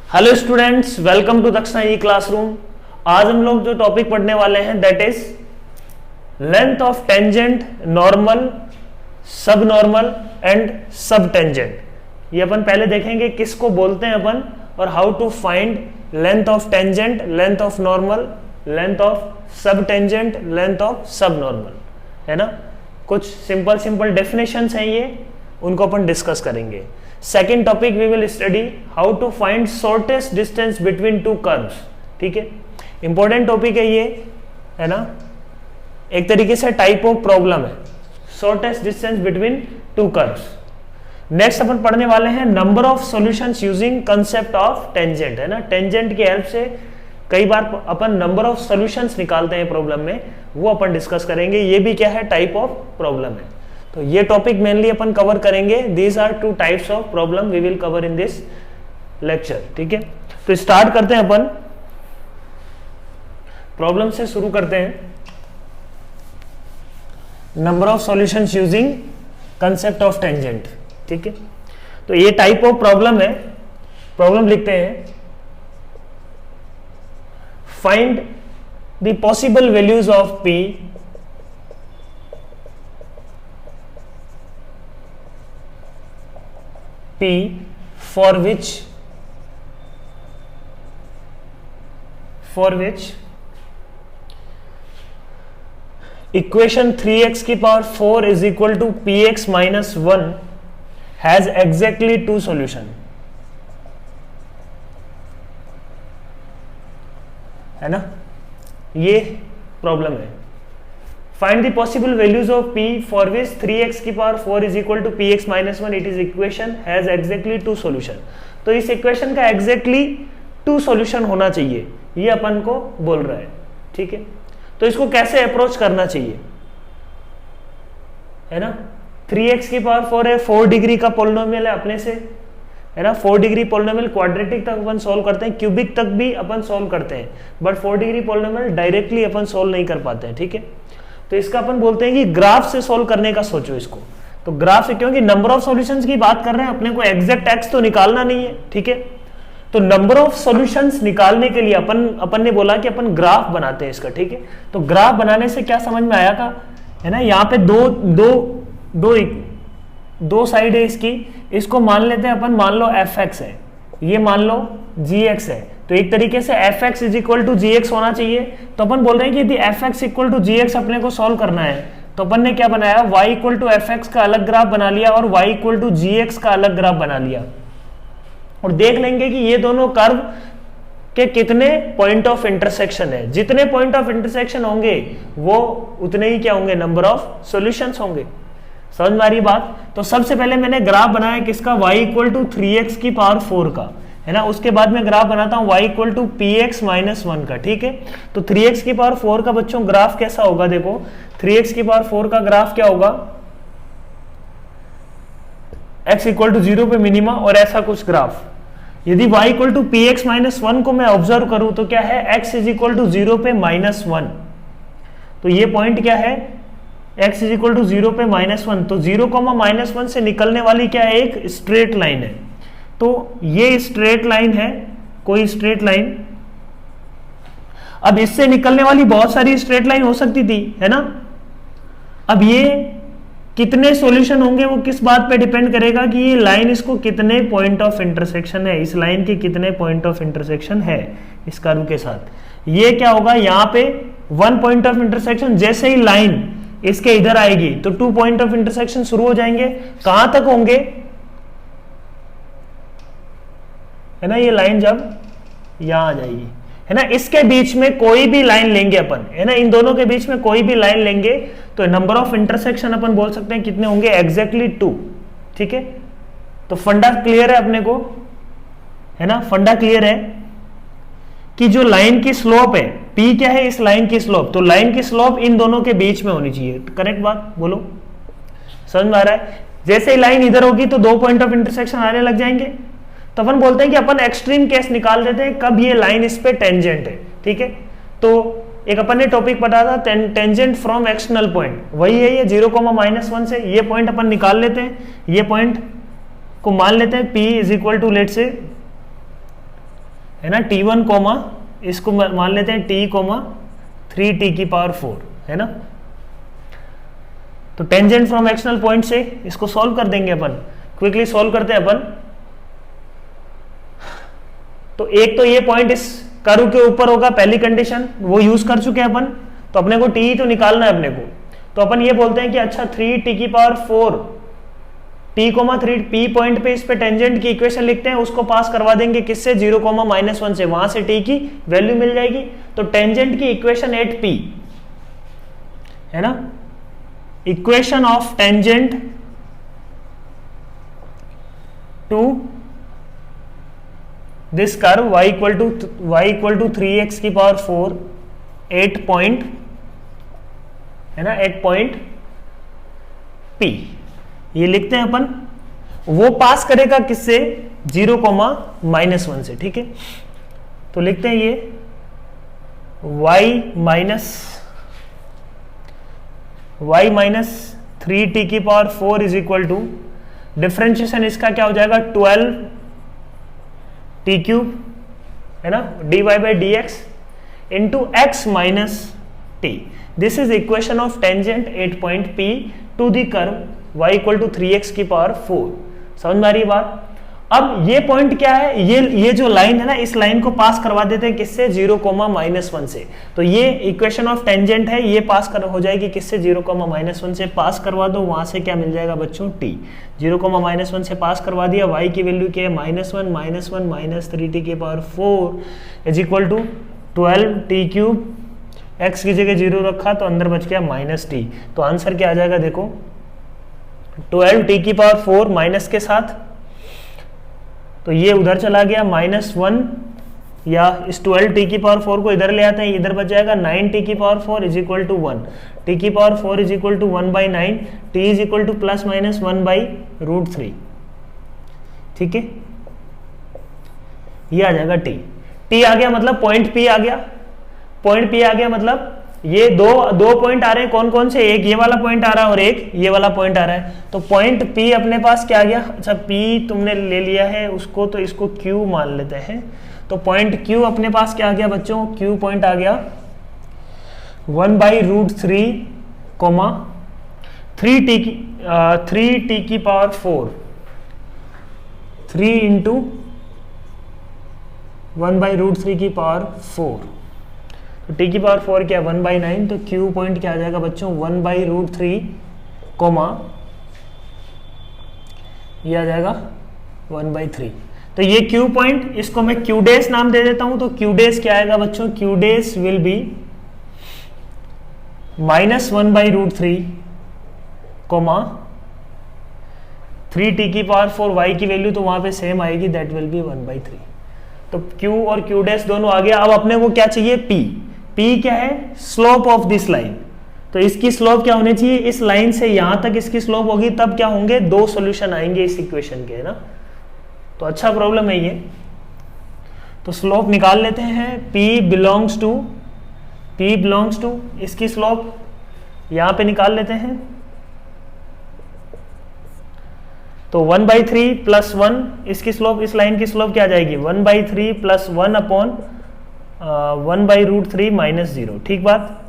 Hello students, welcome to दक्षिणा ई classroom. आज हम लोग जो टॉपिक पढ़ने वाले हैं that is length of tangent, normal, sub normal and sub tangent. ये अपन पहले देखेंगे किसको बोलते हैं अपन और how to find length of tangent, length of normal, length of sub tangent, length of sub normal, है ना। कुछ सिंपल डेफिनेशंस हैं ये, उनको अपन डिस्कस करेंगे। Second topic we will study how to find shortest distance between two curves. ठीक है, इंपॉर्टेंट टॉपिक है ये, है ना। एक तरीके से टाइप ऑफ प्रॉब्लम है, shortest distance between two curves. Next अपन पढ़ने वाले हैं number of solutions using concept of tangent, है ना। टेंजेंट की हेल्प से कई बार अपन नंबर ऑफ सॉल्यूशंस निकालते हैं प्रॉब्लम में, वो अपन डिस्कस करेंगे। ये भी क्या है, टाइप ऑफ प्रॉब्लम है। तो ये टॉपिक मेनली अपन कवर करेंगे। These are two types of problem we will cover in this lecture. ठीक है, तो स्टार्ट करते हैं अपन, प्रॉब्लम से शुरू करते हैं। Number of solutions using concept of tangent. ठीक है, तो ये टाइप ऑफ प्रॉब्लम है। प्रॉब्लम लिखते हैं, find the possible values of P P for which equation 3x की power 4 is equal to px minus 1 has exactly two solution, है ना। ये प्रॉब्लम है। Find the possible values of p for which 3x की power 4 is equal to px minus 1. It is equation has exactly two solution. तो इस equation का exactly two solution होना चाहिए, ये अपन को बोल रहा है। ठीक है, तो इसको कैसे अप्रोच करना चाहिए, है ना। 3x की पावर 4 है, 4 डिग्री का पोलिनोमियल है अपने से, है ना। 4 डिग्री पोलिनोमियल क्वाड्रेटिक तक अपन सोल्व करते हैं, क्यूबिक तक भी अपन सोल्व करते हैं, but 4 degree polynomial directly upon solve नहीं कर पाते हैं। ठीक है, तो इसका अपन बोलते हैं कि ग्राफ से सोल्व करने का सोचो इसको। तो ग्राफ से, क्योंकि नंबर ऑफ सॉल्यूशंस की बात कर रहे हैं, अपने को एग्जैक्ट एक्स तो निकालना नहीं है। ठीक है, तो नंबर ऑफ सॉल्यूशंस निकालने के लिए अपन ने बोला कि अपन ग्राफ बनाते हैं इसका। ठीक है, तो ग्राफ बनाने से क्या समझ में आया था, है ना। यहाँ पे दो साइड है इसकी, इसको मान लेते हैं अपन, मान लो एफ एक्स है, ये मान लो जी एक्स है। तो एक तरीके से f x is equal to g x होना चाहिए। तो अपन बोल रहे हैं कि यदि f x equal to g x अपने को सॉल्व करना है, तो अपन ने क्या बनाया, y equal to f x का अलग ग्राफ बना लिया और y equal to g x का अलग ग्राफ बना लिया। और देख लेंगे कि ये दोनों कर्व के कितने पॉइंट ऑफ इंटरसेक्शन है। जितने पॉइंट ऑफ इंटरसेक्शन होंगे वो उतने ही क्या होंगे, नंबर ऑफ सॉल्यूशंस होंगे। समझ में आ रही बात। तो सबसे पहले मैंने ग्राफ बनाया किसका, y इक्वल टू 3x की पावर 4 का, है ना। उसके बाद में ग्राफ बनाता हूं y equal to px minus 1 का। ठीक है, तो 3x की पावर 4 का बच्चों ग्राफ कैसा होगा, देखो 3x की पावर 4 का ग्राफ क्या होगा, x इक्वल टू 0 पे मिनिमा और ऐसा कुछ ग्राफ। यदि y equal to px minus 1 को मैं ऑब्जर्व करूं तो क्या है, x इज इक्वल टू 0 पे माइनस 1। तो ये पॉइंट क्या है, x इज इक्वल टू 0 पे माइनस 1। तो 0, माइनस 1 से निकलने वाली क्या है, एक स्ट्रेट लाइन है। तो ये स्ट्रेट लाइन है, कोई स्ट्रेट लाइन। अब इससे निकलने वाली बहुत सारी स्ट्रेट लाइन हो सकती थी, है ना। अब ये कितने सॉल्यूशन होंगे वो किस बात पे डिपेंड करेगा कि ये लाइन इसको कितने पॉइंट ऑफ इंटरसेक्शन है, इस लाइन के कितने पॉइंट ऑफ इंटरसेक्शन है इस कर्व के साथ। ये क्या होगा, यहां पे 1 पॉइंट ऑफ इंटरसेक्शन, जैसे ही लाइन इसके इधर आएगी तो 2 पॉइंट ऑफ इंटरसेक्शन शुरू हो जाएंगे। कहां तक होंगे, है ना। ये लाइन जब यहां आ जाएगी, है ना, इसके बीच में कोई भी लाइन लेंगे अपन, है ना, इन दोनों के बीच में कोई भी लाइन लेंगे तो नंबर ऑफ इंटरसेक्शन अपन बोल सकते हैं कितने होंगे, एग्जैक्टली 2। ठीक है, तो फंडा क्लियर है अपने को, है ना। फंडा क्लियर है कि जो लाइन की स्लोप है, P क्या है, इस लाइन की स्लोप, तो लाइन की स्लोप इन दोनों के बीच में होनी चाहिए। करेक्ट बात बोलो, समझ में आ रहा है। जैसे ही लाइन इधर होगी तो 2 पॉइंट ऑफ इंटरसेक्शन आने लग जाएंगे। तो अपन बोलते हैं कि अपन एक्सट्रीम केस निकाल देते हैं कब ये लाइन इस पे टेंजेंट है। ठीक है, तो एक अपन ने टॉपिक पढ़ा था टेंजेंट फ्रॉम एक्सटर्नल पॉइंट, वही है ये 0, -1 से ये पॉइंट अपन निकाल लेते हैं। ये पॉइंट को मान लेते हैं P is equal to let से है ना, t1 कोमा इसको मान लेते हैं t कोमा 3t की पावर 4, है ना। तो टेंजेंट फ्रॉम एक्सटर्नल पॉइंट से इसको सॉल्व कर देंगे अपन, क्विकली सॉल्व करते हैं अपन। तो एक तो ये पॉइंट इस कर्व के ऊपर होगा, पहली कंडीशन वो यूज कर चुके हैं अपन, तो अपने को t तो निकालना है अपने को। तो अपन ये बोलते हैं कि अच्छा 3t की power 4 t comma 3 p point पे इस पे टेंजेंट की इक्वेशन लिखते हैं, उसको पास करवा देंगे किससे, 0 कोमा -1 से, वहां से t की वैल्यू मिल जाएगी। तो टेंजेंट की इक्वेशन एट p, है ना, equation of tangent to this curve y equal to 3x की पावर 4 8 पॉइंट, है ना, 8 पॉइंट p, ये लिखते हैं अपन। वो पास करेगा किससे, 0 कोमा -1 से, ठीक है। तो लिखते हैं ये y माइनस 3t की power 4 is equal to, differentiation इसका क्या हो जाएगा, 12t क्यूब, है ना, dy by d x into x minus t. This is equation of tangent 8 point p to the curve y equal to 3x की power 4। समझ में आ रही बात। अब ये पॉइंट क्या है, ये जो लाइन है ना, इस लाइन को पास करवा देते हैं किससे, 0 कोमा -1 से। तो ये इक्वेशन ऑफ टेंजेंट है, ये पास कर हो जाएगी किससे, 0 कोमा -1 से। पास करवा दो, वहां से क्या मिल जाएगा बच्चों, t। 0 कोमा -1 से पास करवा दिया, y की वैल्यू क्या है, -1 माइनस 3t की power 4 is equal to 12t cube, x की जगह 0 रखा तो अंदर बच गया -t। तो आंसर क्या आ जाएगा देखो, 12t की पावर 4 माइनस के साथ, तो ये उधर चला गया -1, या इस 12t की पावर 4 को इधर ले आते हैं, इधर बच जाएगा 9t की power 4 is equal to 1, t की power 4 is equal to 1/9, t is equal to ±1/√3, ठीक है। ये आ जाएगा t आ गया, मतलब पॉइंट p आ गया, पॉइंट p आ गया, मतलब ये दो पॉइंट आ रहे हैं, कौन कौन से, एक ये वाला पॉइंट आ रहा है और एक ये वाला पॉइंट आ रहा है। तो पॉइंट P अपने पास क्या आ गया, अच्छा P तुमने ले लिया है उसको, तो इसको Q मान लेते हैं। तो पॉइंट Q अपने पास क्या आ गया बच्चों, Q पॉइंट आ गया 1/√3 कोमा 3t की पावर 4, 3 इंटू 1/√3 की पावर 4, तो t की पावर 4 क्या, 1/9। तो Q पॉइंट क्या आ जाएगा बच्चों, 1/√3 कोमा ये आ जाएगा 1/3। तो ये Q पॉइंट, इसको मैं Q डेस नाम दे देता हूं। तो Q डेस क्या आएगा बच्चों, Q डेस विल बी -1/√3 कोमा 3t की पावर 4, y की वैल्यू तो वहां पे सेम आएगी, दैट विल बी 1/3। तो Q और Q डेस दोनों आ गया। अब अपने को क्या चाहिए, P क्या है, स्लोप ऑफ दिस लाइन। तो इसकी स्लोप क्या होनी चाहिए, इस लाइन से यहां तक इसकी स्लोप होगी, तब क्या होंगे, 2 सॉल्यूशन आएंगे इस इक्वेशन के, है ना। तो अच्छा प्रॉब्लम है ये। तो स्लोप निकाल लेते हैं, P बिलोंग्स टू इसकी स्लोप यहां पे निकाल लेते हैं। तो 1/3 + 1 इसकी स्लोप, इस लाइन की स्लोप क्या आ जाएगी, 1/3 + 1 अपॉन 1/√3 - 0, ठीक बात।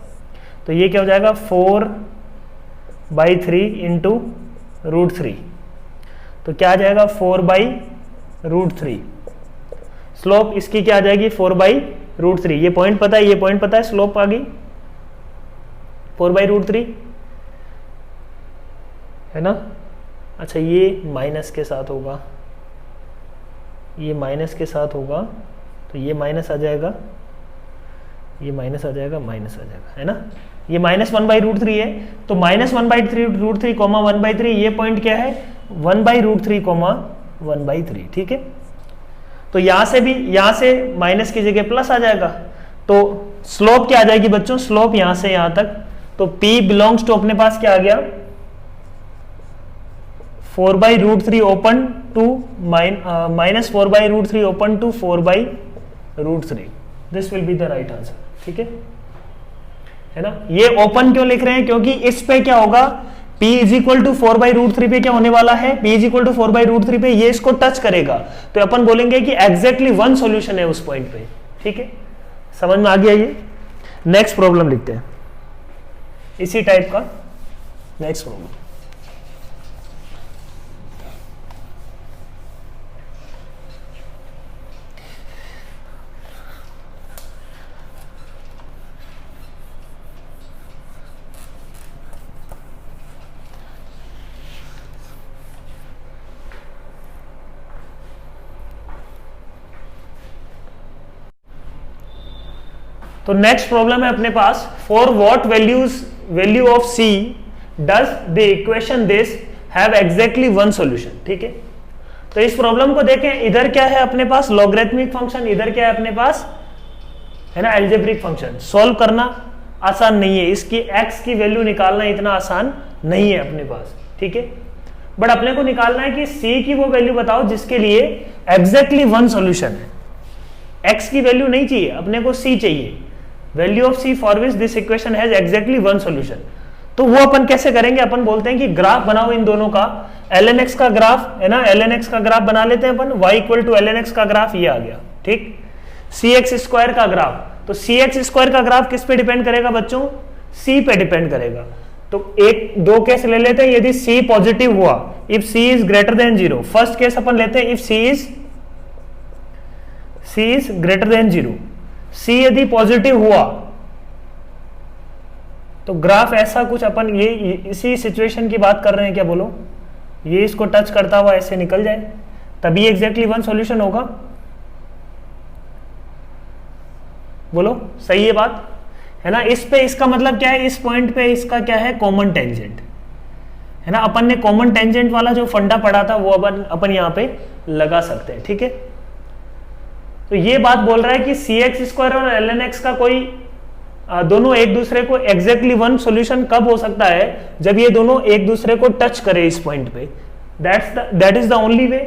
तो ये क्या हो जाएगा, 4/3 इंटू √3, तो क्या आ जाएगा 4/√3। स्लोप इसकी क्या आ जाएगी, 4/√3। ये पॉइंट पता है, ये पॉइंट पता है, स्लोप आ गई 4/√3, है ना। अच्छा ये माइनस के साथ होगा, ये माइनस के साथ होगा, तो ये माइनस आ जाएगा, ये माइनस आ जाएगा, माइनस आ जाएगा, है ना। ये -1/√3 है, तो -1/√3 कोमा 1/3, ये पॉइंट क्या है, 1/√3 कोमा 1/3, ठीक है। तो यहां से भी, यहां से माइनस की जगह प्लस आ जाएगा। तो स्लोप क्या आ जाएगी बच्चों, स्लोप यहां से यहां तक, तो P बिलोंग्स टू अपने पास क्या आ गया, 4/√3 open to -4/√3 open to 4/√3। This will be the right answer, ठीक है ना। ये ओपन क्यों लिख रहे हैं, क्योंकि इस पे क्या होगा, P इज इक्वल टू 4/√3 पे क्या होने वाला है, P इज इक्वल टू 4/√3 पे ये इसको टच करेगा, तो अपन बोलेंगे कि एग्जैक्टली वन सॉल्यूशन है उस पॉइंट पे। ठीक है, समझ में आ गया ये। नेक्स्ट प्रॉब्लम लिखते हैं इसी टाइप का। नेक्स्ट प्रॉब्लम, तो नेक्स्ट प्रॉब्लम है अपने पास, for what value of c does the equation this have exactly one solution. ठीक है, तो इस प्रॉब्लम को देखें, इधर क्या है अपने पास लॉगरिथमिक फंक्शन, इधर क्या है अपने पास, है ना, अलजेब्रिक फंक्शन। सॉल्व करना आसान नहीं है, इसकी x की वैल्यू निकालना इतना आसान नहीं है अपने पास। ठीक है, बट अपने को निकालना है कि c की वो वैल्यू बताओ जिसके लिए एग्जैक्टली वन सॉल्यूशन है। x की वैल्यू नहीं चाहिए अपने को, c चाहिए, value of c for which this equation has exactly one solution. तो वो अपन कैसे करेंगे, अपन बोलते हैं कि ग्राफ बनाओ इन दोनों का, ln x का ग्राफ है ना, ln x का ग्राफ बना लेते हैं अपन, y equal to ln x का ग्राफ ये आ गया। ठीक, cx स्क्वायर का ग्राफ, तो cx स्क्वायर का ग्राफ किस पे डिपेंड करेगा बच्चों, c पे डिपेंड करेगा। तो एक दो केस ले लेते हैं, यदि c पॉजिटिव हुआ, if c is greater than 0, first case अपन लेते हैं, if c is greater than 0, c यदि पॉजिटिव हुआ तो ग्राफ ऐसा कुछ अपन ये इसी सिचुएशन की बात कर रहे हैं क्या, बोलो, ये इसको टच करता हुआ ऐसे निकल जाए, तभी एग्जैक्टली वन सॉल्यूशन होगा। बोलो सही है बात, है ना। इस पे इसका मतलब क्या है, इस पॉइंट पे इसका क्या है, कॉमन टेंजेंट, है ना। अपन ने कॉमन टेंजेंट वाला जो फंडा पढ़ा था वो अपन यहां पे लगा सकते हैं। ठीक है, तो ये बात बोल रहा है कि cx स्क्वायर और ln x का कोई दोनों एक दूसरे को एग्जैक्टली वन सॉल्यूशन कब हो सकता है, जब ये दोनों एक दूसरे को टच करे इस पॉइंट पे, that is the only way.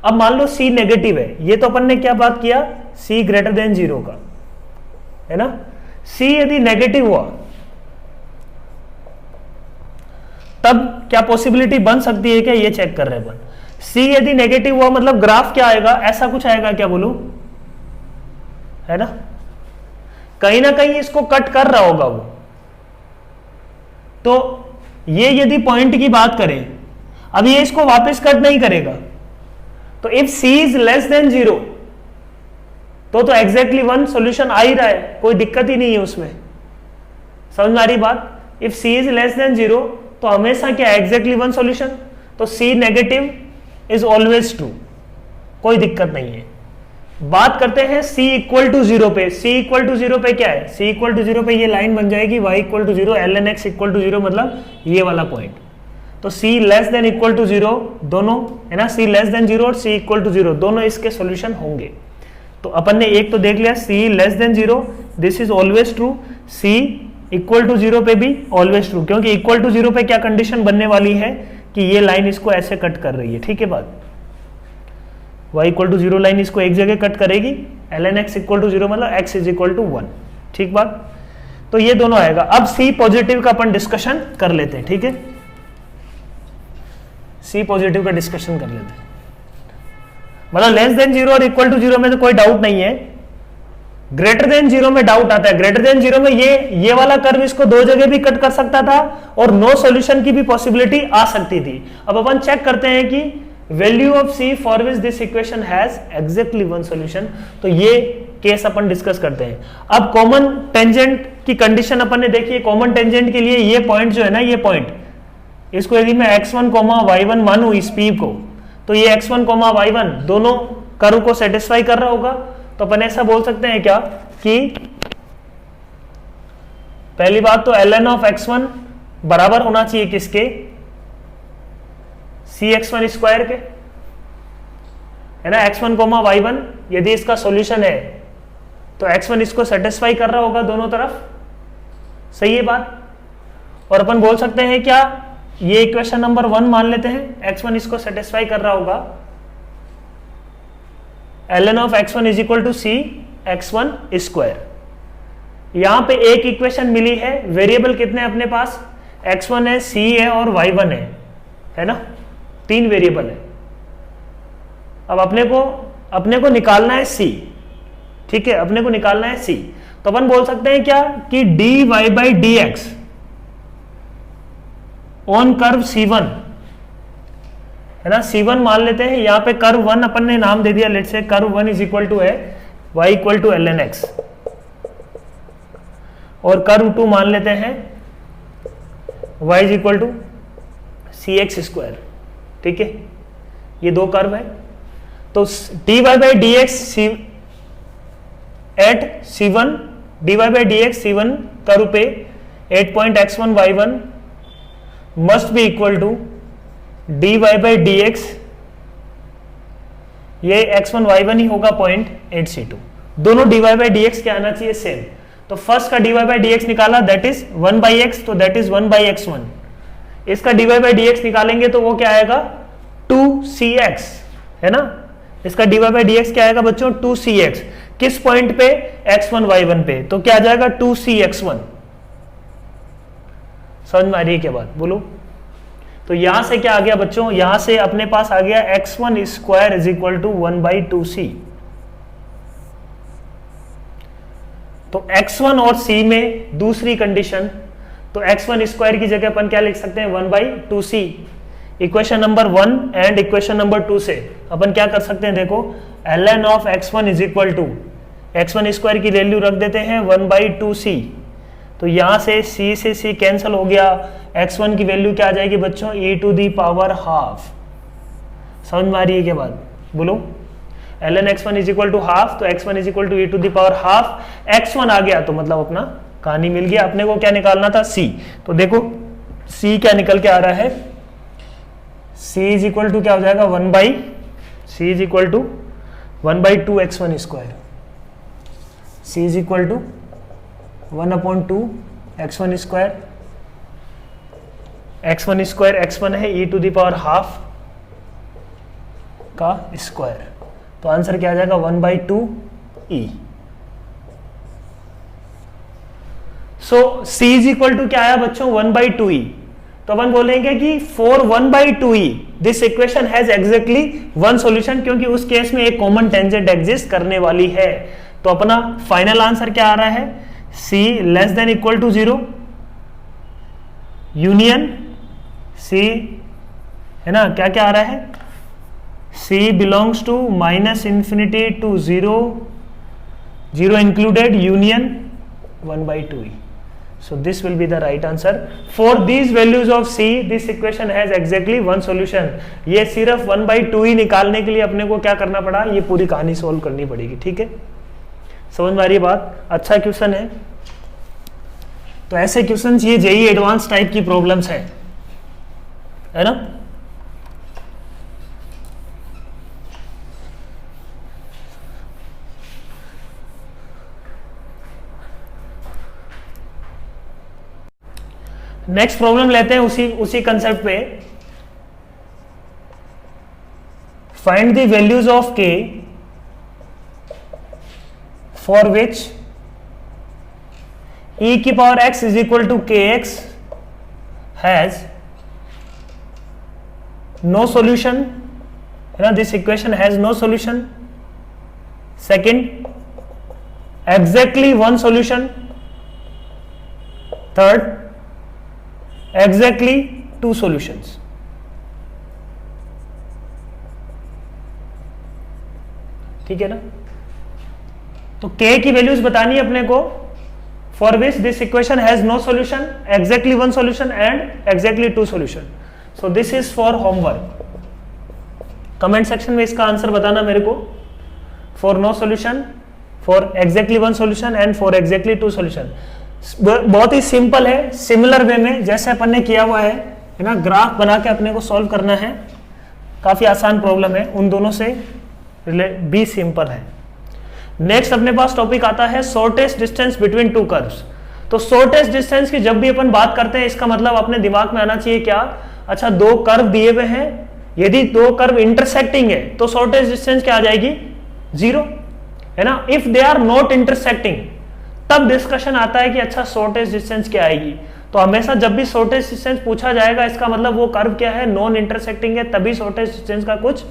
अब मान लो c नेगेटिव है, ये तो अपन ने क्या बात किया, c ग्रेटर देन 0 का, है ना। c यदि नेगेटिव हुआ तब क्या पॉसिबिलिटी बन सकती है क्या, ये चेक कर रहे हैं अपन। c यदि नेगेटिव हुआ मतलब ग्राफ क्या आएगा, ऐसा कुछ आएगा क्या, बोलो, है ना, कहीं ना कहीं इसको कट कर रहा होगा वो। तो ये यदि पॉइंट की बात करें, अब ये इसको वापस कट नहीं करेगा, तो if c is less than 0 तो एग्जैक्टली वन सॉल्यूशन आ ही रहा है, कोई दिक्कत ही नहीं है उसमें। समझ में आ रही बात, if c is less than 0 तो हमेशा क्या है, एग्जैक्टली वन सॉल्यूशन, तो c negative is always true, कोई दिक्कत नहीं है। बात करते हैं c इक्वल टू 0 पे, c इक्वल टू 0 पे क्या है, c इक्वल टू 0 पे ये लाइन बन जाएगी y equal to 0, ln x equal to 0, मतलब ये वाला पॉइंट। तो c less than equal to 0 दोनों, है ना, c लेस देन 0 और c इक्वल टू 0 दोनों इसके सॉल्यूशन होंगे। तो अपन ने एक तो देख लिया, c less than 0 this is always true, c equal to 0 पे भी ऑलवेज ट्रू, क्योंकि इक्वल टू 0 पे क्या कंडीशन बनने वाली है कि ये लाइन इसको ऐसे कट कर रही है। ठीक है बात, y इक्वल टू 0 लाइन इसको एक जगह कट करेगी, ln x इक्वल टू 0 मतलब x इज इक्वल टू 1। ठीक बात, तो ये दोनों आएगा। अब c पॉजिटिव का अपन डिस्कशन कर लेते हैं। ठीक है, c पॉजिटिव का डिस्कशन कर लेते हैं, मतलब लेस देन 0 और इक्वल टू 0 में तो कोई डाउट नहीं है, ग्रेटर देन 0 में डाउट आता है। ग्रेटर देन 0 में ये वाला कर्व इसको दो जगह भी कट कर सकता था और नो सॉल्यूशन की भी पॉसिबिलिटी आ सकती थी। अब अपन चेक करते हैं कि value of c for which this equation has exactly one solution, तो ये केस अपन डिस्कस करते हैं। अब कॉमन टेंजेंट की कंडीशन अपन ने देखी है, कॉमन टेंजेंट के लिए ये पॉइंट जो है ना, ये पॉइंट, इसको यदि मैं x1, y1 मानू इस p को, तो ये x1, y1 दोनों कर्व को सेटिस्फाई कर रहा होगा। तो अपन ऐसा बोल सकते हैं क्या कि पहली बात तो ln ऑफ x1 बराबर होना चाहिए किसके, cx1 स्क्वायर के, है ना। x1, y1 यदि इसका सॉल्यूशन है तो x1 इसको सेटिस्फाई कर रहा होगा दोनों तरफ, सही है बात। और अपन बोल सकते हैं क्या, ये इक्वेशन नंबर 1 मान लेते हैं, x1 इसको सेटिस्फाई कर रहा होगा, ln of x1 is equal to c x1 square. यहां पे एक इक्वेशन मिली है, वेरिएबल कितने अपने पास, x1 है, c है और y1 है ना, 3 वेरिएबल है। अब अपने को निकालना है c, ठीक है, अपने को निकालना है c। तो अपन बोल सकते हैं क्या कि dy by d x on curve c1 है ना, c1 मान लेते हैं, यहां पे कर्व 1 अपन ने नाम दे दिया, let say curve 1 is equal to है y equal to ln x, और कर्व 2 मान लेते हैं y is equal to c x square, ठीक है, ये 2 कर्व है। तो dy by d x at c1, dy by d x c1 curve पे at point x1 y1 must be equal to dy by d x, ये x1 y1 ही होगा 0.8c2, दोनों dy by d x क्या आना चाहिए same. तो first का dy by d x निकाला, दैट इज 1 बाई एक्स, तो दैट इज 1 बाई x1। इसका dy बाई डी एक्स निकालेंगे तो वो क्या आएगा 2cx, है ना, इसका dy बाई डी एक्स क्या आएगा बच्चों 2cx, किस पॉइंट पे x1 y1 पे, तो क्या आ जाएगा 2cx1। समझ में आ रही है क्या बात, बोलो। तो यहां से क्या आ गया बच्चों, यहां से अपने पास आ गया x1 square is equal to 1/2c। तो x1 और c में दूसरी कंडीशन, तो x1 स्क्वायर की जगह अपन क्या लिख सकते हैं 1/2c। Equation number 1 and equation number 2 से अपन क्या कर सकते हैं, देखो ln of x1 is equal to x1 square की वैल्यू रख देते हैं 1/2c, तो यहां से c से c कैंसिल हो गया, x1 की वैल्यू क्या आ जाएगी बच्चों e to the power half. समझ में आ रही है क्या बात, बोलो। ln x1 is equal to half, तो x1 is equal to e to the power half, x1 आ गया तो मतलब अपना कहानी मिल गया। अपने को क्या निकालना था c, तो देखो c क्या निकल के आ रहा है, c इज इक्वल टू क्या हो जाएगा 1/2 x1 square, c is equal to 1/2 x1 square, x1 square x1 है e to the power half का स्क्वायर, तो आंसर क्या आ जाएगा 1/2e। So c is equal to क्या आया बच्चों 1/2e, तो अपन बोलेंगे कि for 1/2e this equation has exactly one solution, क्योंकि उस केस में एक कॉमन टेंजेंट एग्जिस्ट करने वाली है। तो अपना फाइनल आंसर क्या आ रहा है, c less than equal to 0 union c, है ना, क्या क्या आ रहा है, c belongs to -∞ to 0 included union 1/2e। So this will be the right answer. For these values of c, this equation has exactly one solution. ये सिर्फ 1/2e निकालने के लिए अपने को क्या करना पड़ा, ये पूरी कहानी सोल्व करनी पड़ेगी, ठीक है। समझ में आ रही है बात, अच्छा क्वेश्चन है। तो ऐसे क्वेश्चंस ये जेईई एडवांस टाइप की प्रॉब्लम्स है ना। नेक्स्ट प्रॉब्लम लेते हैं उसी कंसेप्ट पे। Find the values of k for which e की power x is equal to kx has no solution, है ना, this equation has no solution. Second, exactly one solution. Third, exactly 2 solutions। ठीक है ना। तो k की values बतानी है अपने को, for which this equation has no solution, exactly 1 solution and exactly 2 solution. So this is for homework. Comment section में इसका आंसर बताना मेरे को, for no solution, for exactly 1 solution and for exactly 2 solution. बहुत ही सिंपल है, similar way में जैसे अपन ने किया हुआ है ना, ग्राफ बना के अपने को सॉल्व करना है। काफी आसान प्रॉब्लम है, उन दोनों से भी सिंपल है। नेक्स्ट अपने पास टॉपिक आता है शॉर्टेस्ट डिस्टेंस बिटवीन 2 कर्व्स। तो शॉर्टेस्ट डिस्टेंस की जब भी अपन बात करते हैं, इसका मतलब अपने दिमाग में आना चाहिए क्या, अच्छा 2 कर्व दिए हुए हैं, यदि 2 कर्व इंटरसेक्टिंग है तो शॉर्टेस्ट डिस्टेंस क्या आ जाएगी 0, है ना। If they are not intersecting तब डिस्कशन आता है कि अच्छा शॉर्टेस्ट डिस्टेंस क्या आएगी। तो हमेशा जब भी शॉर्टेस्ट डिस्टेंस पूछा जाएगा इसका मतलब वो कर्व क्या है, नॉन इंटरसेक्टिंग है, तभी शॉर्टेस्ट डिस्टेंस का कुछ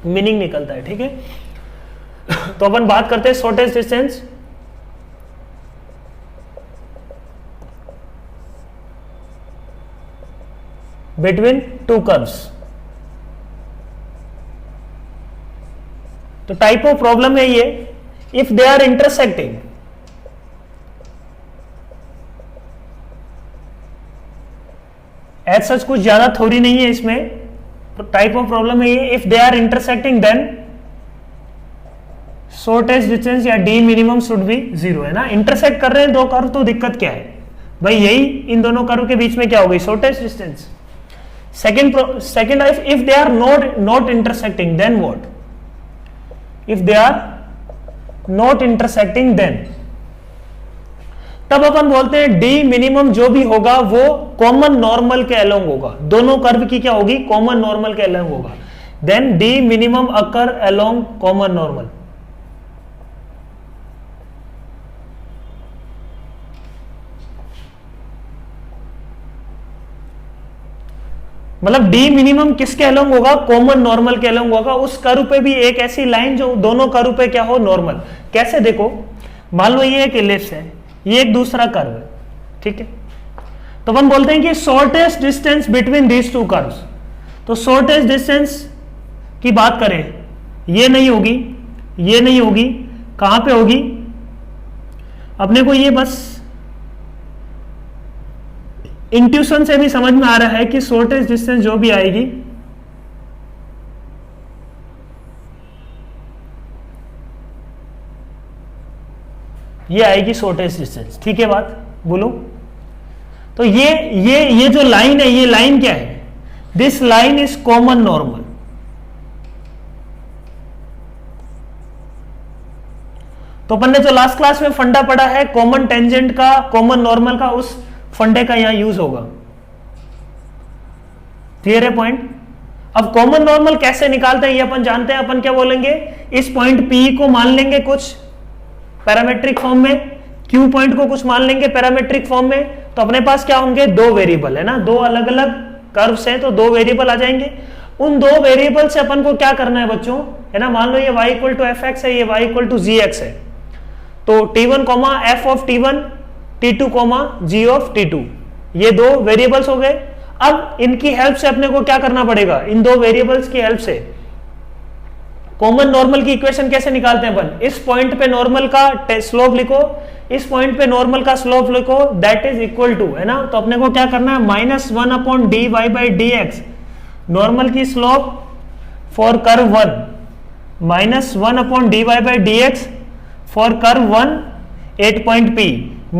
मीनिंग निकलता है। ठीक है, तो अपन बात करते हैं shortest distance. Between two curves. तो टाइप ऑफ प्रॉब्लम है ये, if they are intersecting, as such कुछ ज्यादा थ्योरी नहीं है इसमें। तो टाइप ऑफ प्रॉब्लम है ये, if they are intersecting then shortest distance या डी मिनिमम शुड बी 0, है ना। इंटरसेक्ट कर रहे हैं दो कर्व तो दिक्कत क्या है भाई, यही इन दोनों कर्व के बीच में क्या हो गई, shortest distance. Second if they are not intersecting then what, if they are not intersecting then, तब अपन बोलते हैं डी मिनिमम जो भी होगा वो कॉमन नॉर्मल के अलोंग होगा, दोनों कर्व की क्या होगी, कॉमन नॉर्मल के अलोंग होगा। देन डी मिनिमम अकर अलोंग कॉमन नॉर्मल। मतलब डी मिनिमम किसके अलोंग होगा, कॉमन नॉर्मल के अलोंग होगा। उस कर्व पे भी एक ऐसी लाइन जो दोनों कर्व पे क्या हो, नॉर्मल। कैसे, देखो मान लो ये एक इलिप्स है, ये एक दूसरा कर्व है, ठीक है। तो हम बोलते हैं कि shortest distance between these two curves. तो शॉर्टेस्ट डिस्टेंस की बात करें, ये नहीं होगी, ये नहीं होगी, कहां पे होगी, अपने को ये बस इंट्यूशन से भी समझ में आ रहा है कि शॉर्टेस्ट डिस्टेंस जो भी आएगी ये आएगी शॉर्टेस्ट डिस्टेंस, ठीक है बात, बोलो। तो ये जो लाइन है, ये लाइन क्या है, this line is common normal. तो अपन ने जो लास्ट क्लास में फंडा पढ़ा है कॉमन टेंजेंट का, कॉमन नॉर्मल का, उस फंडे का यहां यूज होगा। क्लियर है पॉइंट। अब कॉमन नॉर्मल कैसे निकालते हैं ये अपन जानते हैं। अपन क्या बोलेंगे, इस पॉइंट P को मान लेंगे कुछ पैरामेट्रिक फॉर्म में, Q पॉइंट को कुछ मान लेंगे पैरामेट्रिक फॉर्म में। तो अपने पास क्या होंगे, दो वेरिएबल है ना, दो अलग अलग कर्व्स हैं, तो दो वेरिएबल आ जाएंगे। उन दो वेरिएबल से अपन को क्या करना है बच्चों, है ना। मान लो ये y equal to f x है, ये y equal to g x है। तो T1 comma f of T1, T2 comma g of T2, ये दो वेरिएबल्स हो गए। अब इनकी हेल्प से अपने को क्या करना पड़ेगा, इन दो वेरिएबल्स की हेल्प से कॉमन नॉर्मल की इक्वेशन कैसे निकालते हैं अपन। इस पॉइंट पे नॉर्मल का स्लोप लिखो, इस पॉइंट पे नॉर्मल का स्लोप लिखो, दैट इज इक्वल टू, है ना। तो अपने को क्या करना है, -1 upon d y by d x, normal की slope for curve 1, -1 upon d y by d x for curve 1 8 point P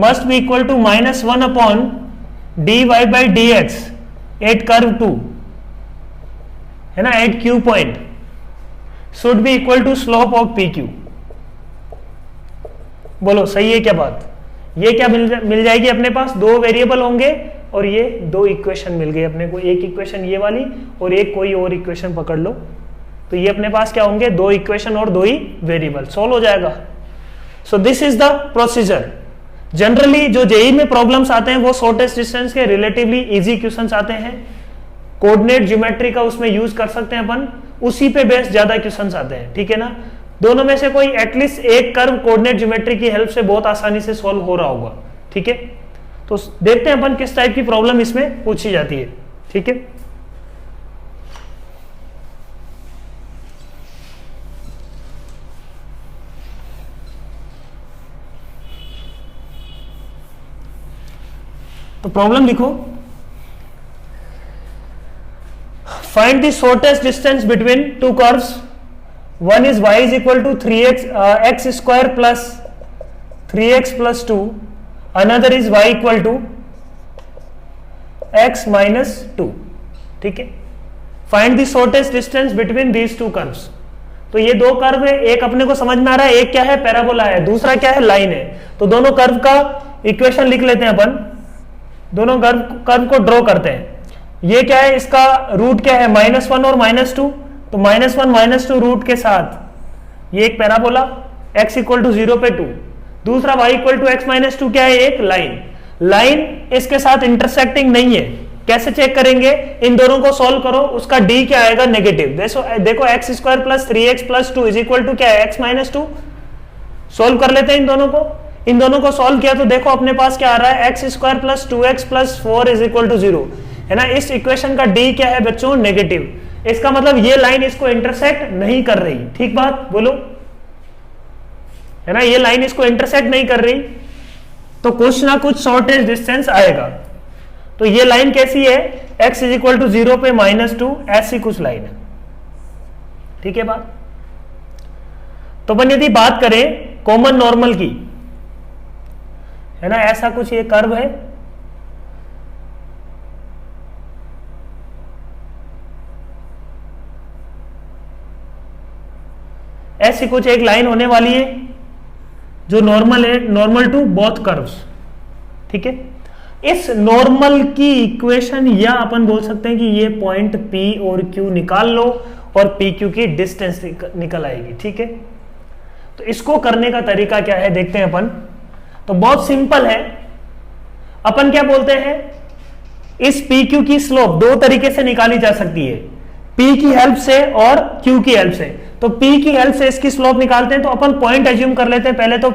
must be equal to -1 upon dy by dx at curve 2, है ना, at Q point should be equal to slope of PQ। बोलो सही है क्या बात। ये क्या मिल जाएगी अपने पास, दो वेरिएबल होंगे और ये दो इक्वेशन मिल गई अपने को, एक इक्वेशन ये वाली और एक कोई और इक्वेशन पकड़ लो। तो ये अपने पास क्या होंगे, दो इक्वेशन और दो ही वेरिएबल, सॉल्व हो जाएगा। सो this is the procedure. Generally जो जेई में प्रॉब्लम्स आते हैं वो शॉर्टेस्ट डिस्टेंस के रिलेटिवली इजी क्वेश्चंस आते हैं, कोऑर्डिनेट ज्योमेट्री का उसमें यूज कर सकते हैं अपन, उसी पे बेस्ड ज्यादा क्वेश्चंस आते हैं, ठीक है ना। दोनों में से कोई एटलीस्ट एक कर्व कोऑर्डिनेट ज्योमेट्री की हेल्प से बहुत आसानी से सॉल्व हो रहा होगा, ठीक है। तो देखते हैं अपन किस टाइप की प्रॉब्लम इसमें पूछी जाती है, ठीक है। तो प्रॉब्लम लिखो, find the shortest distance between two curves, one is y is equal to 3x x square plus 3x plus 2, another is y equal to x minus 2, ठीक है। Find the shortest distance between these two curves. तो ये दो curve है, एक अपने को समझ में आ रहा है, एक क्या है पैराबोला है, दूसरा क्या है लाइन है। तो दोनों कर्व का इक्वेशन लिख लेते हैं अपन, दोनों कर्व को ड्रॉ करते हैं। ये क्या है, इसका रूट क्या है, -1 और -2। तो -1 -2 रूट के साथ ये एक पैराबोला, x इक्वल टू 0 पे 2, दूसरा y equal to x minus 2 क्या है, एक लाइन। लाइन इसके साथ इंटरसेक्टिंग नहीं है, कैसे चेक करेंगे? इन दोनों को सॉल्व करो, उसका डी क्या आएगा? नेगेटिव। देखो x square plus 3x plus 2 is equal to क्या है? x minus 2। सोल्व कर लेते हैं इन दोनों को। इन दोनों को सॉल्व किया तो देखो अपने पास क्या आ रहा है? X square plus 2x plus 4 is equal to 0, है ना। इस इक्वेशन का डी क्या है बच्चों? नेगेटिव। इसका मतलब ये लाइन इसको इंटरसेक्ट नहीं कर रही, ठीक बात बोलो, है ना। ये लाइन इसको इंटरसेक्ट नहीं कर रही, तो कुछ ना कुछ शॉर्टेज डिस्टेंस आएगा। तो ये लाइन कैसी है? x इज इक्वल टू 0 पे -2, ऐसी कुछ लाइन है, ठीक है बात। तो अपन यदि बात करें कॉमन नॉर्मल की, है ना, ऐसा कुछ ये कर्व है, ऐसी कुछ एक लाइन होने वाली है जो नॉर्मल है, नॉर्मल टू बोथ कर्व्स, ठीक है। इस नॉर्मल की इक्वेशन, या अपन बोल सकते हैं कि ये पॉइंट P और Q निकाल लो और PQ की डिस्टेंस निकल आएगी, ठीक है। तो इसको करने का तरीका क्या है देखते हैं अपन। तो बहुत सिंपल है, अपन क्या बोलते हैं, इस PQ की स्लोप दो तरीके से निकाली जा सकती है, P की हेल्प से और Q की हेल्प से। तो P की हेल्प से इसकी स्लोप निकालते हैं, तो अपन पॉइंट एज्यूम कर लेते हैं पहले। तो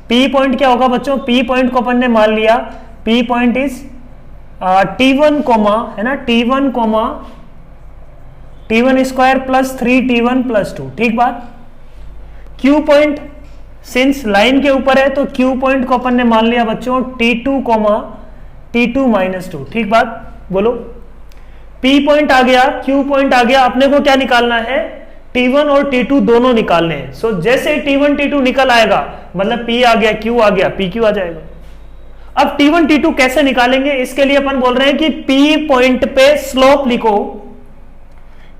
P पॉइंट क्या होगा बच्चों? P पॉइंट को अपन ने मान लिया, P point is T1 coma, है ना, T1 coma T1 square plus 3T1 plus 2, ठीक बात। Q पॉइंट सिंस लाइन के ऊपर है, तो Q पॉइंट को अपन ने मान लिया बच्चों T2 कोमा T2 माइनस 2, ठीक बात बोलो। P पॉइंट आ गया, Q पॉइंट आ गया, अपने को क्या निकालना है? T1 और T2 दोनों निकालने हैं। सो जैसे T1 T2 निकल आएगा, मतलब P आ गया, Q आ गया, PQ आ जाएगा। अब T1 T2 कैसे निकालेंगे? इसके लिए अपन बोल रहे हैं कि P पॉइंट पे स्लोप लिखो,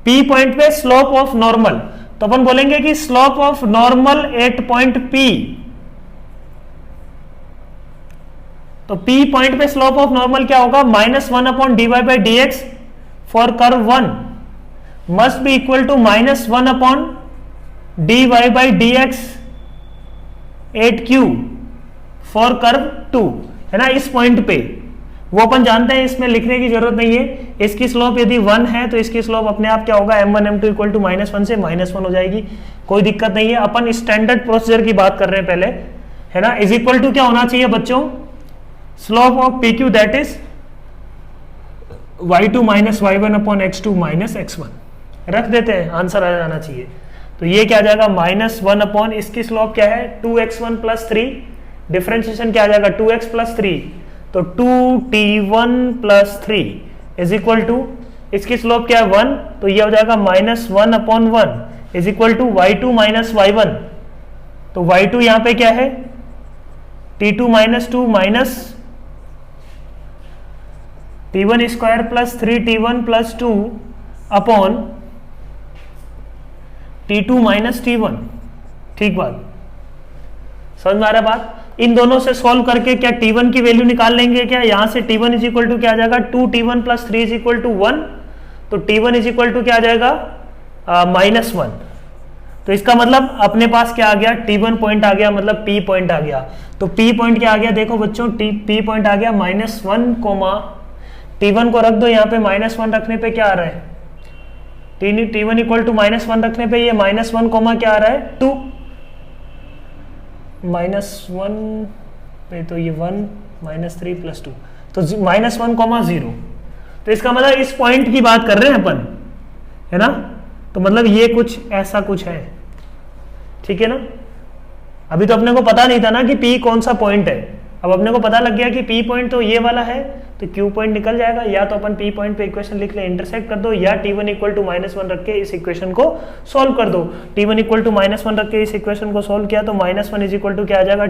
P पॉइंट पे स्लोप ऑफ नॉर्मल। तो अपन बोलेंगे कि slope of normal at point P। तो P पॉइंट पे स्लोप ऑफ नॉर्मल क्या होगा? -1 upon dy by dx for curve 1 must be equal to -1 upon dy by dx at Q for curve 2, है ना, इस पॉइंट पे। वो अपन जानते हैं, इसमें लिखने की जरूरत नहीं है। इसकी स्लोप यदि 1 है तो इसकी स्लोप अपने आप क्या होगा? m1 m2 इक्वल टू -1 से -1 हो जाएगी, कोई दिक्कत नहीं है। अपन स्टैंडर्ड प्रोसीजर की बात कर रहे हैं पहले, है ना। इज इक्वल टू क्या होना चाहिए बच्चों? Slope of PQ that is y2 minus y1 upon x2 minus x1, रख देते हैं, आंसर आ जाना चाहिए। तो ये क्या आ जाएगा? -1 अपॉन, इसकी स्लोप क्या है? 2x1 प्लस 3, डिफरेंशिएशन क्या आ जाएगा? 2x प्लस 3, तो 2t1 plus 3 is equal to, इसकी स्लोप क्या है? 1, तो ये हो जाएगा -1 upon 1 is equal to y2 minus y1। तो y2 यहां पे क्या है? t2 minus 2 minus t1 square plus 3t1 plus 2 upon t2 minus t1, ठीक बात, समझ में आ रहा है बात। इन दोनों से सॉल्व करके क्या T1 की वैल्यू निकाल लेंगे क्या? यहां से T1 इज इक्वल टू क्या आ जाएगा? 2t1 plus 3 is equal to 1, तो T1 इज इक्वल टू क्या आ जाएगा? -1। तो इसका मतलब अपने पास क्या आ गया? T1 पॉइंट आ गया, मतलब P पॉइंट आ गया। तो P पॉइंट क्या आ गया? देखो बच्चों, P पॉइंट आ गया -1 कोमा, T1 को रख दो यहाँ पे, -1 रखने पे क्या आ रहा है? T1 इक्वल टू -1 रखने पे ये -1 कोमा क्या आ रहा है? 2, -1 पे तो ये 1 -3 प्लस 2, तो -1 कोमा 0। तो इसका मतलब इस पॉइंट की बात कर रहे हैं अपन, है ना। तो मतलब ये कुछ ऐसा कुछ है, ठीक है ना। अभी तो अपने को पता नहीं था ना कि P कौन सा पॉइंट है, अब अपने को पता लग गया कि P पॉइंट तो ये वाला है, तो Q पॉइंट निकल जाएगा। या तो अपन P पॉइंट पे इक्वेशन लिख ले, इंटरसेक्ट कर दो, या T1 इक्वल टू -1 रख के इस इक्वेशन को सॉल्व कर दो। T1 इक्वल टू -1 रख के इस इक्वेशन को सॉल्व किया तो -1 इज इक्वल टू क्या आ जाएगा?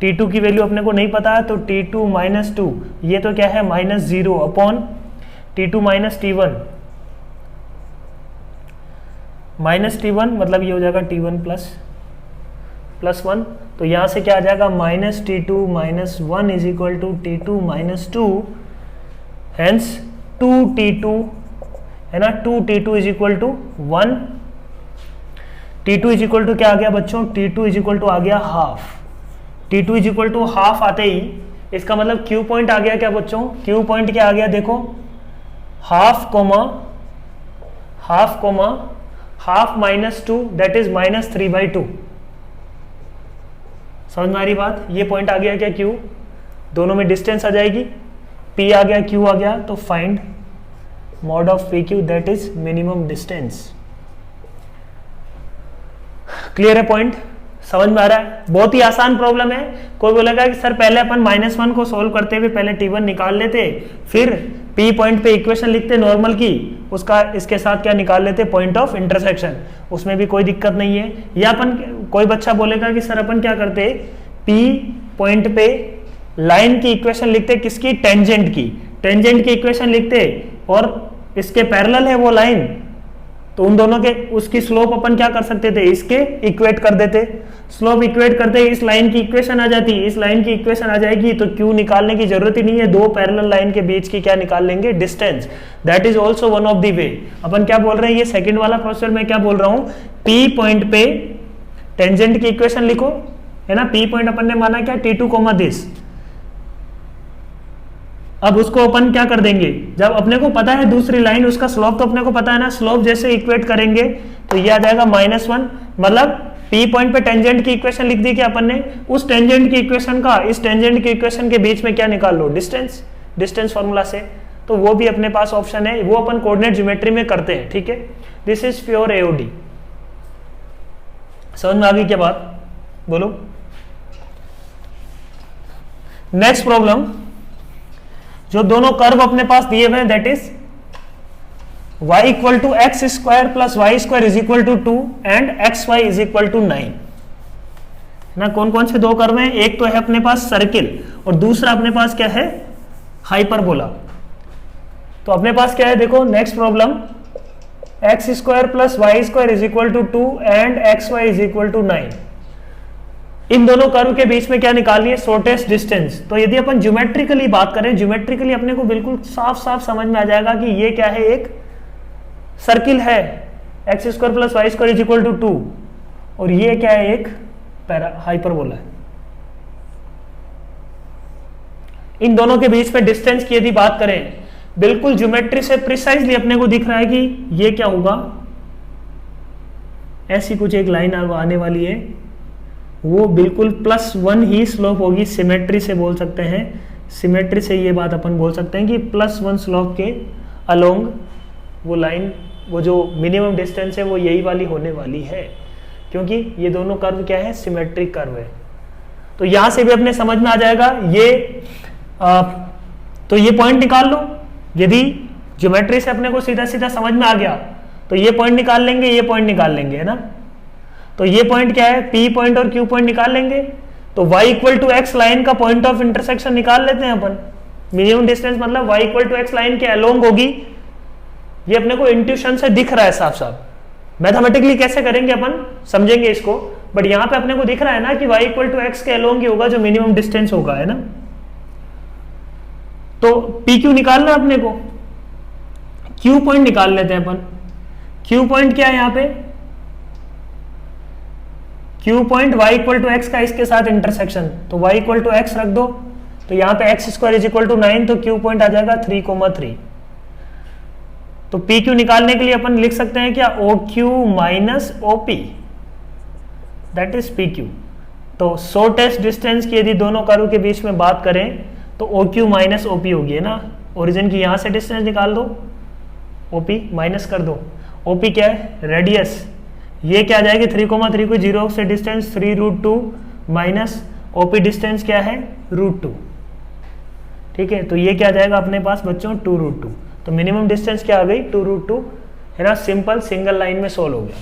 T2 की वैल्यू अपने को नहीं पता है, तो T2 माइनस 2, ये तो क्या है? -0 upon T2 minus T1, -T1 मतलब ये हो जाएगा T1 प्लस 1। तो यहां से क्या आ जाएगा? -T2 minus 1 is equal to T2 minus 2, hence 2T2, है ना, 2T2 is equal to 1। T2 is equal to क्या आ गया बच्चों? T2 इज इक्वल टू आ गया half. T2 is equal to half आते ही इसका मतलब क्यू पॉइंट आ गया क्या बच्चों, क्यू पॉइंट क्या आ गया देखो, half comma half -2 that is -3/2। समझ में आ रही बात, ये पॉइंट आ गया क्या क्यू, दोनों में डिस्टेंस आ जाएगी, पी आ गया क्यू आ गया, तो find mod of P Q that is minimum distance. Clear है पॉइंट, समझ में आ रहा है, बहुत ही आसान प्रॉब्लम है। कोई बोलेगा कि सर पहले अपन -1 को सोल्व करते हुए पहले T1 निकाल लेते, फिर P पॉइंट पे इक्वेशन लिखते नॉर्मल की, उसका इसके साथ क्या निकाल लेते, पॉइंट ऑफ इंटरसेक्शन, उसमें भी कोई दिक्कत नहीं है। या अपन, कोई बच्चा बोलेगा कि सर अपन क्या करते, P पॉइंट पे लाइन की इक्वेशन लिखते, किसकी, टेंजेंट की इक्वेशन लिखते, और इसके पैरेलल है वो लाइन, तो उन दोनों के उसकी स्लोप अपन क्या कर सकते थे, इसके इक्वेट कर देते, स्लोप इक्वेट करते इस लाइन की इक्वेशन आ जाती, इस लाइन की इक्वेशन आ जाएगी, तो क्यू निकालने की जरूरत ही नहीं है, दो पैरेलल लाइन के बीच की क्या निकाल लेंगे, distance. That is also one of the way. अपन क्या बोल रहे हैं, ये सेकंड वाला प्रोसेसर में क्या बोल रहा हूं, पी पॉइंट पे टेंजेंट की इक्वेशन लिखो, है ना, पी पॉइंट अपन ने माना क्या, T2, दिस। अब उसको अपन क्या कर देंगे, जब अपने को पता है दूसरी लाइन, उसका स्लोप तो अपने को पता है ना, स्लोप जैसे इक्वेट करेंगे तो ये आ जाएगा -1, मतलब पी पॉइंट पे टेंजेंट की इक्वेशन लिख दी क्या अपन ने, उस टेंजेंट की इक्वेशन का इस टेंजेंट की इक्वेशन के बीच में क्या निकाल लो, डिस्टेंस फॉर्मूला से, तो वो भी अपने पास ऑप्शन है, वो अपन कोऑर्डिनेट ज्योमेट्री में करते हैं, ठीक है। This is pure AOD. समझ में आ गई क्या बात, बोलो। नेक्स्ट प्रॉब्लम, जो दोनों कर्व अपने पास दिए हुए हैं, that is y = x² + y² = 2 and xy = 9 ना। कौन कौन से दो कर्व हैं, एक तो है अपने पास सर्किल और दूसरा अपने पास क्या है, हाइपरबोला। तो अपने पास क्या है देखो, next problem, x² + y² = 2 and xy = 9। इन दोनों कर्व के बीच में क्या निकालनी है, शॉर्टेस्ट डिस्टेंस। तो यदि अपन ज्योमेट्रिकली बात करें, ज्योमेट्रिकली अपने को बिल्कुल साफ साफ समझ में आ जाएगा कि ये क्या है, एक सर्किल है, x² + y² = 2, और ये क्या है, एक हाइपरबोला है। इन दोनों के बीच में डिस्टेंस की यदि बात करें, बिल्कुल ज्योमेट्री से प्रिसाइजली अपने को दिख रहा है कि ये क्या होगा, ऐसी कुछ एक लाइन आने वाली है, वो बिल्कुल +1 ही स्लोप होगी, सिमेट्री से बोल सकते हैं, सिमेट्री से ये बात अपन बोल सकते हैं कि +1 स्लोप के अलोंग वो लाइन, वो जो मिनिमम डिस्टेंस है वो यही वाली होने वाली है, क्योंकि ये दोनों कर्व क्या है, सिमेट्रिक कर्व है। तो यहां से भी अपने समझ में आ जाएगा ये तो ये पॉइंट निकाल लो, यदि ज्योमेट्री से अपने को सीधा सीधा समझ में आ गया तो ये पॉइंट निकाल लेंगे, ये पॉइंट निकाल लेंगे, है ना। तो ये पॉइंट क्या है, P पॉइंट और Q पॉइंट निकाल लेंगे, तो y = x लाइन का पॉइंट ऑफ इंटरसेक्शन निकाल लेते हैं अपन। मिनिमम डिस्टेंस मतलब y = x लाइन के अलोंग होगी, ये अपने को इंट्यूशन से दिख रहा है साफ साफ। मैथमेटिकली कैसे करेंगे अपन समझेंगे इसको, बट यहां पे अपने को दिख रहा है ना कि y = x के अलोंग ही होगा जो मिनिमम डिस्टेंस होगा, है ना। तो PQ निकालना अपने को, Q पॉइंट निकाल लेते हैं अपन। Q पॉइंट क्या है यहाँ पे, Q पॉइंट y = x का इसके साथ इंटरसेक्शन, तो y = x रख दो, तो यहाँ पे x² = 9, तो Q पॉइंट आ जाएगा 3,3। तो PQ निकालने के लिए अपन लिख सकते हैं क्या, OQ - OP that is PQ। तो शॉर्टेस्ट डिस्टेंस की यदि दोनों कर्व के बीच में बात करें तो OQ - OP होगी, है ना। ओरिजिन की यहां से डिस्टेंस निकाल दो, OP माइनस कर दो, OP क्या है, रेडियस, ये क्या आ जाएगी 3,3 को 0 से डिस्टेंस 3√2 माइनस OP डिस्टेंस क्या है, √2, ठीक है। तो ये क्या आ जाएगा अपने पास बच्चों, 2√2। तो मिनिमम डिस्टेंस क्या आ गई, 2√2, है ना। सिंपल सिंगल लाइन में सोल्व हो गया।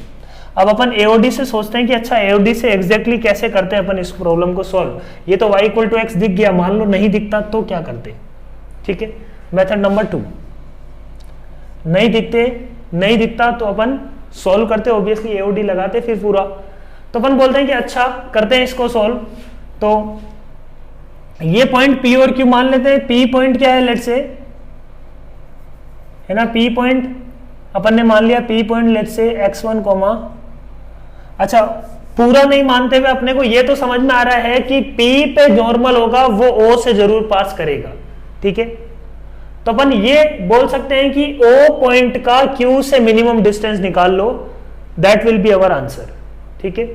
अब अपन AOD से सोचते हैं कि अच्छा AOD से एग्जैक्टली कैसे करते हैं अपन इस प्रॉब्लम को सॉल्व। ये तो y = x दिख गया, मान लो नहीं दिखता तो क्या करते, ठीक है। मेथड नंबर 2, नहीं दिखता तो अपन सॉल्व करते, ऑब्वियसली AOD लगाते फिर पूरा। तो अपन बोलते हैं कि अच्छा करते हैं इसको सॉल्व। तो ये पॉइंट P और Q मान लेते हैं। P पॉइंट क्या है, लेट्स से, है ना, P पॉइंट अपन ने मान लिया, P point let's say x1, अच्छा पूरा नहीं मानते हुए अपने को ये तो समझ में आ रहा है कि P पे नॉर्मल होगा वो O से जरूर पास करेगा, ठीक है। तो अपन ये बोल सकते हैं कि O पॉइंट का Q से मिनिमम डिस्टेंस निकाल लो, that will be our answer, ठीक है।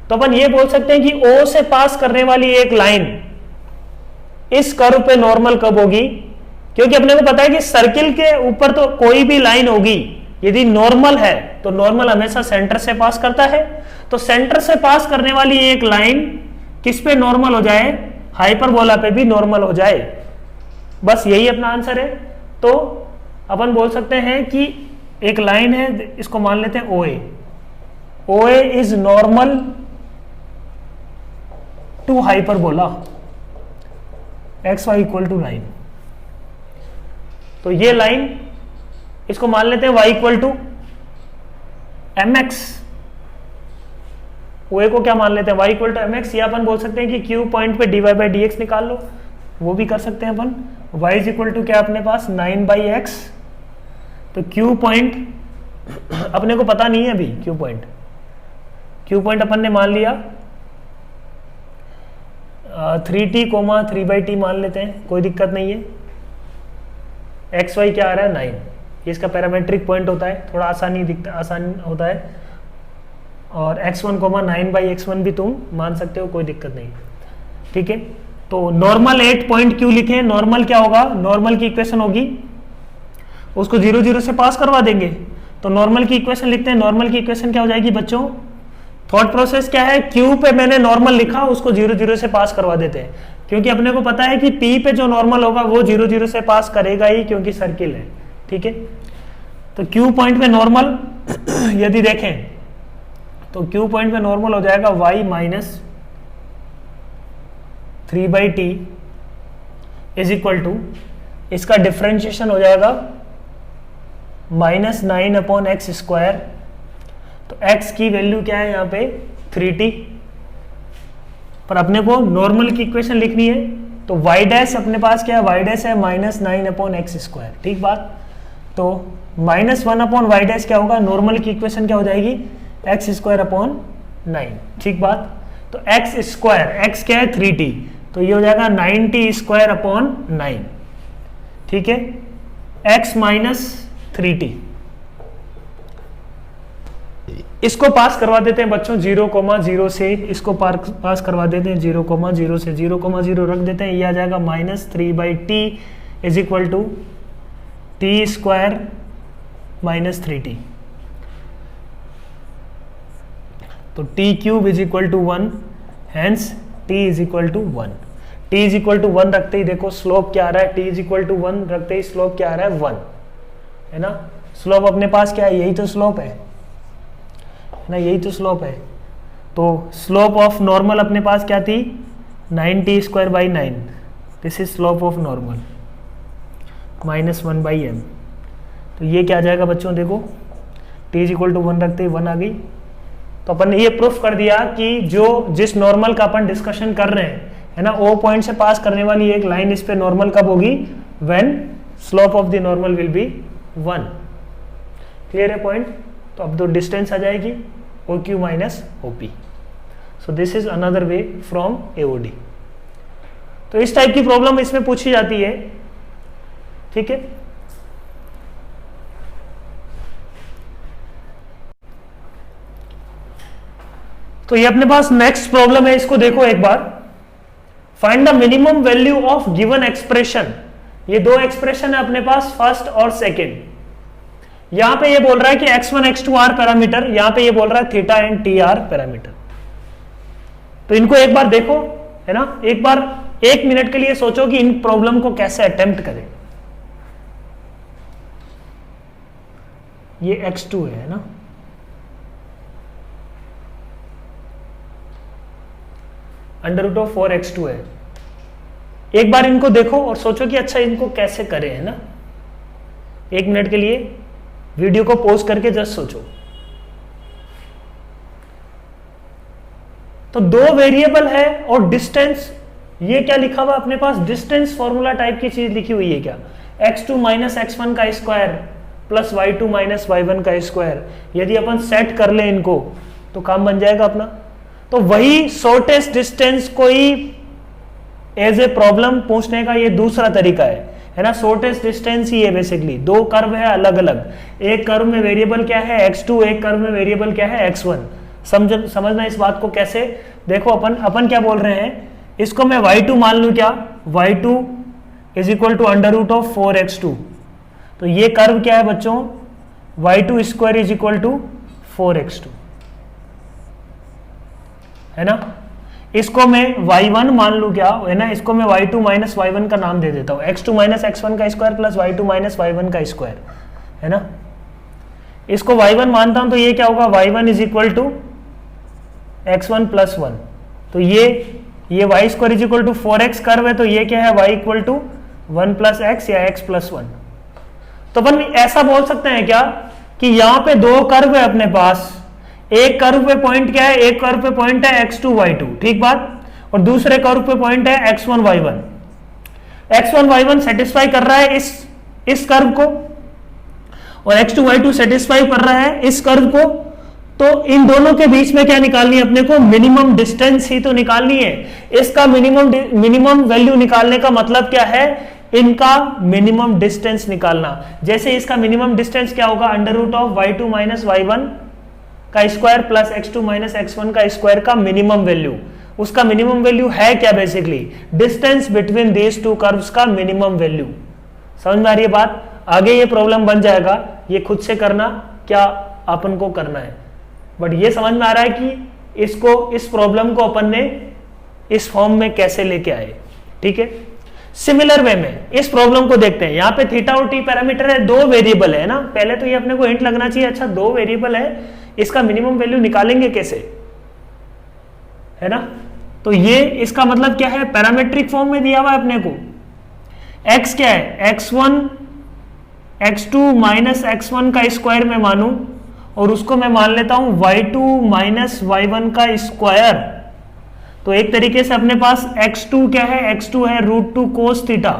तो अपन ये बोल सकते हैं कि O से पास करने वाली एक लाइन इस कर्व पे नॉर्मल कब होगी, क्योंकि अपने को पता है कि सर्किल के ऊपर तो कोई भी लाइन होगी, यदि नॉर्मल है तो नॉर्मल हमेशा सेंटर से पास करता है। तो सेंटर से पास करने वाली एक लाइन किस पे नॉर्मल हो जाए, हाइपरबोला पे भी नॉर्मल हो जाए, बस यही अपना आंसर है। तो अपन बोल सकते हैं कि एक लाइन है, इसको मान लेते हैं OA, OA is normal to hyperbola XY equal to 9। तो ये लाइन इसको मान लेते हैं y equal to mx, OA को क्या मान लेते हैं y इक्वल टू mx, या अपन बोल सकते हैं कि Q पॉइंट पे dy बाई dx निकाल लो, वो भी कर सकते हैं अपन। y इज इक्वल टू क्या अपने पास 9 बाई एक्स, तो Q पॉइंट अपने को पता नहीं है अभी, Q पॉइंट अपन ने मान लिया 3t, 3/t मान लेते हैं, कोई दिक्कत नहीं है। XY क्या आ रहा है 9, इसका पैरामेट्रिक पॉइंट होता है, थोड़ा आसान होता है। और x1, 9/x1 भी तुम मान सकते हो, कोई दिक्कत नहीं, ठीक है। तो नॉर्मल 8 पॉइंट क्यों लिखे, नॉर्मल क्या होगा, नॉर्मल की इक्वेशन होगी, उसको 0 0 से पास करवा देंगे। तो नॉर्मल की इक्वेशन लिखते हैं, नॉर्मल की इक्वेशन क्या हो जाएगी बच्चों, थॉट प्रोसेस क्या है, Q पे मैंने नॉर्मल लिखा, उसको 0 0 से पास करवा देते हैं, क्योंकि अपने को पता है कि P पे जो नॉर्मल होगा वो 0 0 से पास करेगा ही, क्योंकि सर्किल है, ठीक है। तो Q पॉइंट पे नॉर्मल यदि देखें तो Q पॉइंट पे नॉर्मल हो जाएगा y minus 3/t is equal to, इसका डिफरेंशिएशन हो जाएगा -9/x²। तो x की वैल्यू क्या है यहाँ पे 3t, पर अपने को नॉर्मल की इक्वेशन लिखनी है, तो y डैश अपने पास क्या है, y डैश है -9/x², ठीक बात। तो -1/y डैश क्या होगा, नॉर्मल की इक्वेशन क्या हो जाएगी x²/9, ठीक बात। तो x² x क्या है 3t, तो ये हो जाएगा 9t²/9, ठीक है। x माइनस 3t, इसको पास करवा देते हैं बच्चों 0,0 से, इसको पास करवा देते हैं 0,0 से, 0,0 रख देते हैं, ये आ जाएगा -3/t is equal to t² minus 3t। तो t³ is equal to 1, hence t is equal to 1। t is equal to 1 रखते ही देखो स्लोप क्या आ रहा है, t इज इक्वल टू 1 रखते ही स्लोप क्या आ रहा है 1, है ना। स्लोप अपने पास क्या है, यही तो स्लोप है ना, यही तो स्लोप है। तो स्लोप ऑफ नॉर्मल अपने पास क्या थी 9t²/9, this is slope of normal -1/m। तो ये क्या आ जाएगा बच्चों, देखो t इज इक्वल टू 1 रखते ही 1 आ गई। तो अपन ने ये प्रूफ कर दिया कि जिस नॉर्मल का अपन डिस्कशन कर रहे हैं, है ना, O पॉइंट से पास करने वाली एक लाइन इस पे नॉर्मल कब होगी, when slope of the normal will be 1। Clear है पॉइंट। तो अब तो डिस्टेंस आ जाएगी OQ minus OP। So this is another way from AOD। तो इस टाइप की प्रॉब्लम इसमें पूछी जाती है, ठीक है। तो ये अपने पास नेक्स्ट प्रॉब्लम है, इसको देखो एक बार। Find the minimum value of given expression. ये दो एक्सप्रेशन है अपने पास, फर्स्ट और सेकेंड। यहां पे ये बोल रहा है कि x1 x2 r पैरामीटर, यहां पे ये बोल रहा है theta and T R parameter. तो इनको एक बार देखो, है ना, एक बार 1 मिनट के लिए सोचो कि इन प्रॉब्लम को कैसे अटेम्प्ट करें। ये x2 है ना, √4x2 है। एक बार इनको देखो और सोचो कि अच्छा इनको कैसे करें, है ना। 1 मिनट के लिए वीडियो को पॉज करके जस्ट सोचो। तो 2 वेरिएबल है और डिस्टेंस, ये क्या लिखा हुआ अपने पास, डिस्टेंस फॉर्मूला टाइप की चीज लिखी हुई है क्या, x2 माइनस x1 का square plus y2 minus y1 का स्क्वायर। यदि अपन सेट कर ले इनको तो काम बन जाएगा अपना। तो वही शॉर्टेस्ट डिस्टेंस को ही एज ए प्रॉब्लम पूछने का ये दूसरा तरीका है ना। शॉर्टेस्ट डिस्टेंस ही है बेसिकली, दो कर्व है अलग अलग, एक कर्व में वेरिएबल क्या है x2, एक कर्व में वेरिएबल क्या है x1। समझना इस बात को कैसे, देखो अपन क्या बोल रहे हैं, इसको मैं y2 मान लूं, क्या y2 is equal to under root of 4x2। तो ये कर्व क्या है बच्चों, y2 square is equal to 4x2, है ना। इसको मैं y1 मान लूं, क्या है ना, इसको मैं y2 माइनस y1 का नाम दे देता हूं, x2 माइनस x1 का square plus y2 minus y1 का स्क्वायर, है ना। इसको y1 मानता हूं तो ये क्या होगा, y1 is equal to x1 plus 1। तो ये y square is equal to 4x curve है, तो ये क्या है, y equal to 1 plus x या x प्लस 1। तो अपन ऐसा बोल सकते हैं क्या कि यहां पे दो कर्व है अपने पास, एक कर्व पे पॉइंट क्या है, एक कर्व पे पॉइंट है x2 y2, ठीक बात, और दूसरे कर्व पे पॉइंट है x1 y1। x1 y1 satisfy कर रहा है इस कर्व को, और x2 y2 सेटिस्फाई कर रहा है इस कर्व को। तो इन दोनों के बीच में क्या निकालनी है अपने को, मिनिमम डिस्टेंस ही तो निकालनी है। इसका मिनिमम वैल्यू निकालने का मतलब क्या है, इनका मिनिमम डिस्टेंस निकालना। जैसे इसका मिनिमम डिस्टेंस क्या होगा, under root of y2 minus y1 का square plus x2 minus x1 का स्क्वायर का मिनिमम वैल्यू। उसका मिनिमम वैल्यू है क्या, basically distance between these two curves का मिनिमम वैल्यू। समझ में आ रही है बात। आगे ये प्रॉब्लम बन जाएगा, ये खुद से करना क्या अपन को करना है, बट ये समझ में आ रहा है कि इस प्रॉब्लम को अपन ने इस फॉर्म में कैसे लेके आए, ठीक है। सिमिलर वे में इस प्रॉब्लम को देखते हैं। यहाँ पे थीटा और टी पैरामीटर है, दो वेरिएबल है ना। पहले तो ये अपने को हिंट लगना चाहिए, अच्छा दो वेरिएबल है, इसका मिनिमम वैल्यू निकालेंगे कैसे, है ना। तो ये इसका मतलब क्या है, पैरामेट्रिक फॉर्म में दिया हुआ है अपने को। x क्या है, x1 x2 माइनस x1 का स्क्वायर में मानू, और उसको मैं मान लेता हूं y2 माइनस y1 का स्क्वायर। तो एक तरीके से अपने पास x2 क्या है, x2 है √2 कोस थीटा,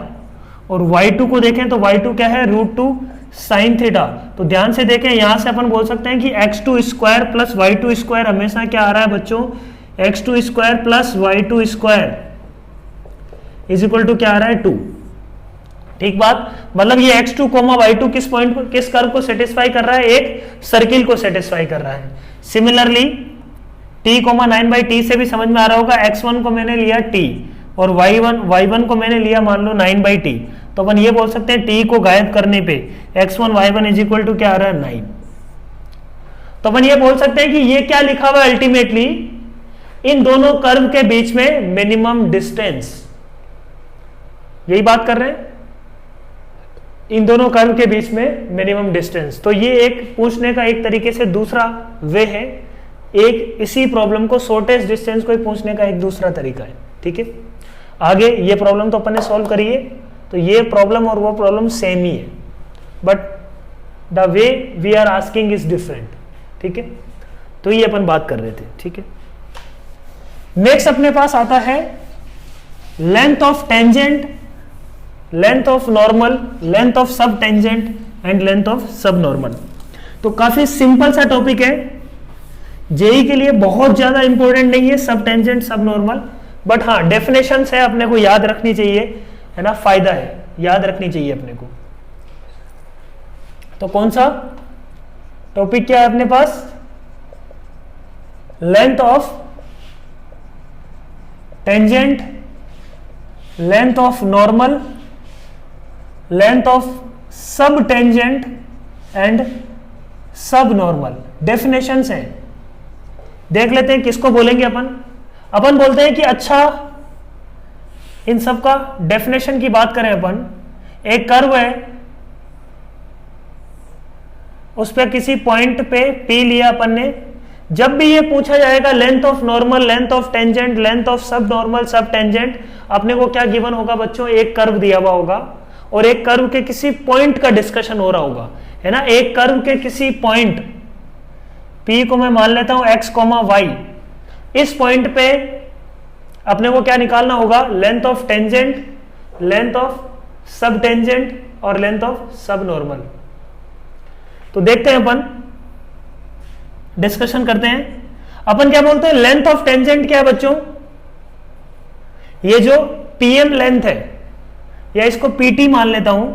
और y2 को देखें तो y2 क्या है, √2 साइन थीटा। तो ध्यान से देखें, यहां से अपन बोल सकते हैं कि x2 square plus y2 square हमेशा क्या आ रहा है बच्चों, x2 square plus y2 square is equal to क्या आ रहा है, 2, ठीक बात। मतलब ये x2 y2 किस पॉइंट को, किस कर्व को सेटिस्फाई कर रहा है, एक सर्किल को सेटिस्फाई कर रहा है। सिमिलरली t 9/t से भी समझ में आ रहा होगा, x1 को मैंने लिया t और y1 को मैंने लिया मान लो 9/t। तो अपन ये बोल सकते हैं t को गायब करने पे x1 y1 is equal to क्या आ रहा है, 9। तो अपन ये बोल सकते हैं कि ये क्या लिखा हुआ है अल्टीमेटली, इन दोनों कर्व के बीच में मिनिमम डिस्टेंस, यही बात कर रहे हैं, इन दोनों कर्व के बीच में मिनिमम डिस्टेंस। तो ये एक पूछने का एक तरीके से दूसरा वे है, एक इसी प्रॉब्लम को शॉर्टेस्ट डिस्टेंस को पूछने का एक दूसरा तरीका है, ठीक है। आगे ये प्रॉब्लम तो अपन ने सॉल्व करी है, तो ये प्रॉब्लम और वो प्रॉब्लम सेम ही है, but the way we are asking is different, ठीक है। तो ये अपन बात कर रहे थे, ठीक है। नेक्स्ट अपने पास आता है length of tangent, length of normal, length of sub tangent and length of sub normal. तो काफी सिंपल सा टॉपिक है, जेई के लिए बहुत ज्यादा इंपॉर्टेंट नहीं है sub tangent sub normal, but हाँ डेफिनेशन है अपने को याद रखनी चाहिए, है ना, फायदा है, याद रखनी चाहिए अपने को। तो कौन सा टॉपिक क्या है अपने पास, length of tangent, length of normal, length of sub tangent and sub normal. Definition है, देख लेते हैं किसको बोलेंगे अपन बोलते हैं कि अच्छा इन सब का डेफिनेशन की बात करें अपन, एक कर्व है, उस पर किसी पॉइंट पे P लिया अपन ने। जब भी ये पूछा जाएगा length of normal, length of tangent, length of sub normal, सब टेंजेंट, अपने को क्या गिवन होगा बच्चों, एक कर्व दिया हुआ होगा और एक कर्व के किसी पॉइंट का डिस्कशन हो रहा होगा, है ना। एक कर्व के किसी पॉइंट P को मैं मान लेता हूं x, y, इस पॉइंट पे अपने को क्या निकालना होगा, length of tangent, length of sub tangent और लेंथ ऑफ सब नॉर्मल। तो देखते हैं अपन, डिस्कशन करते हैं। अपन क्या बोलते हैं, लेंथ ऑफ टेंजेंट क्या है बच्चों, ये जो पीएम लेंथ है, या इसको पीटी मान लेता हूं,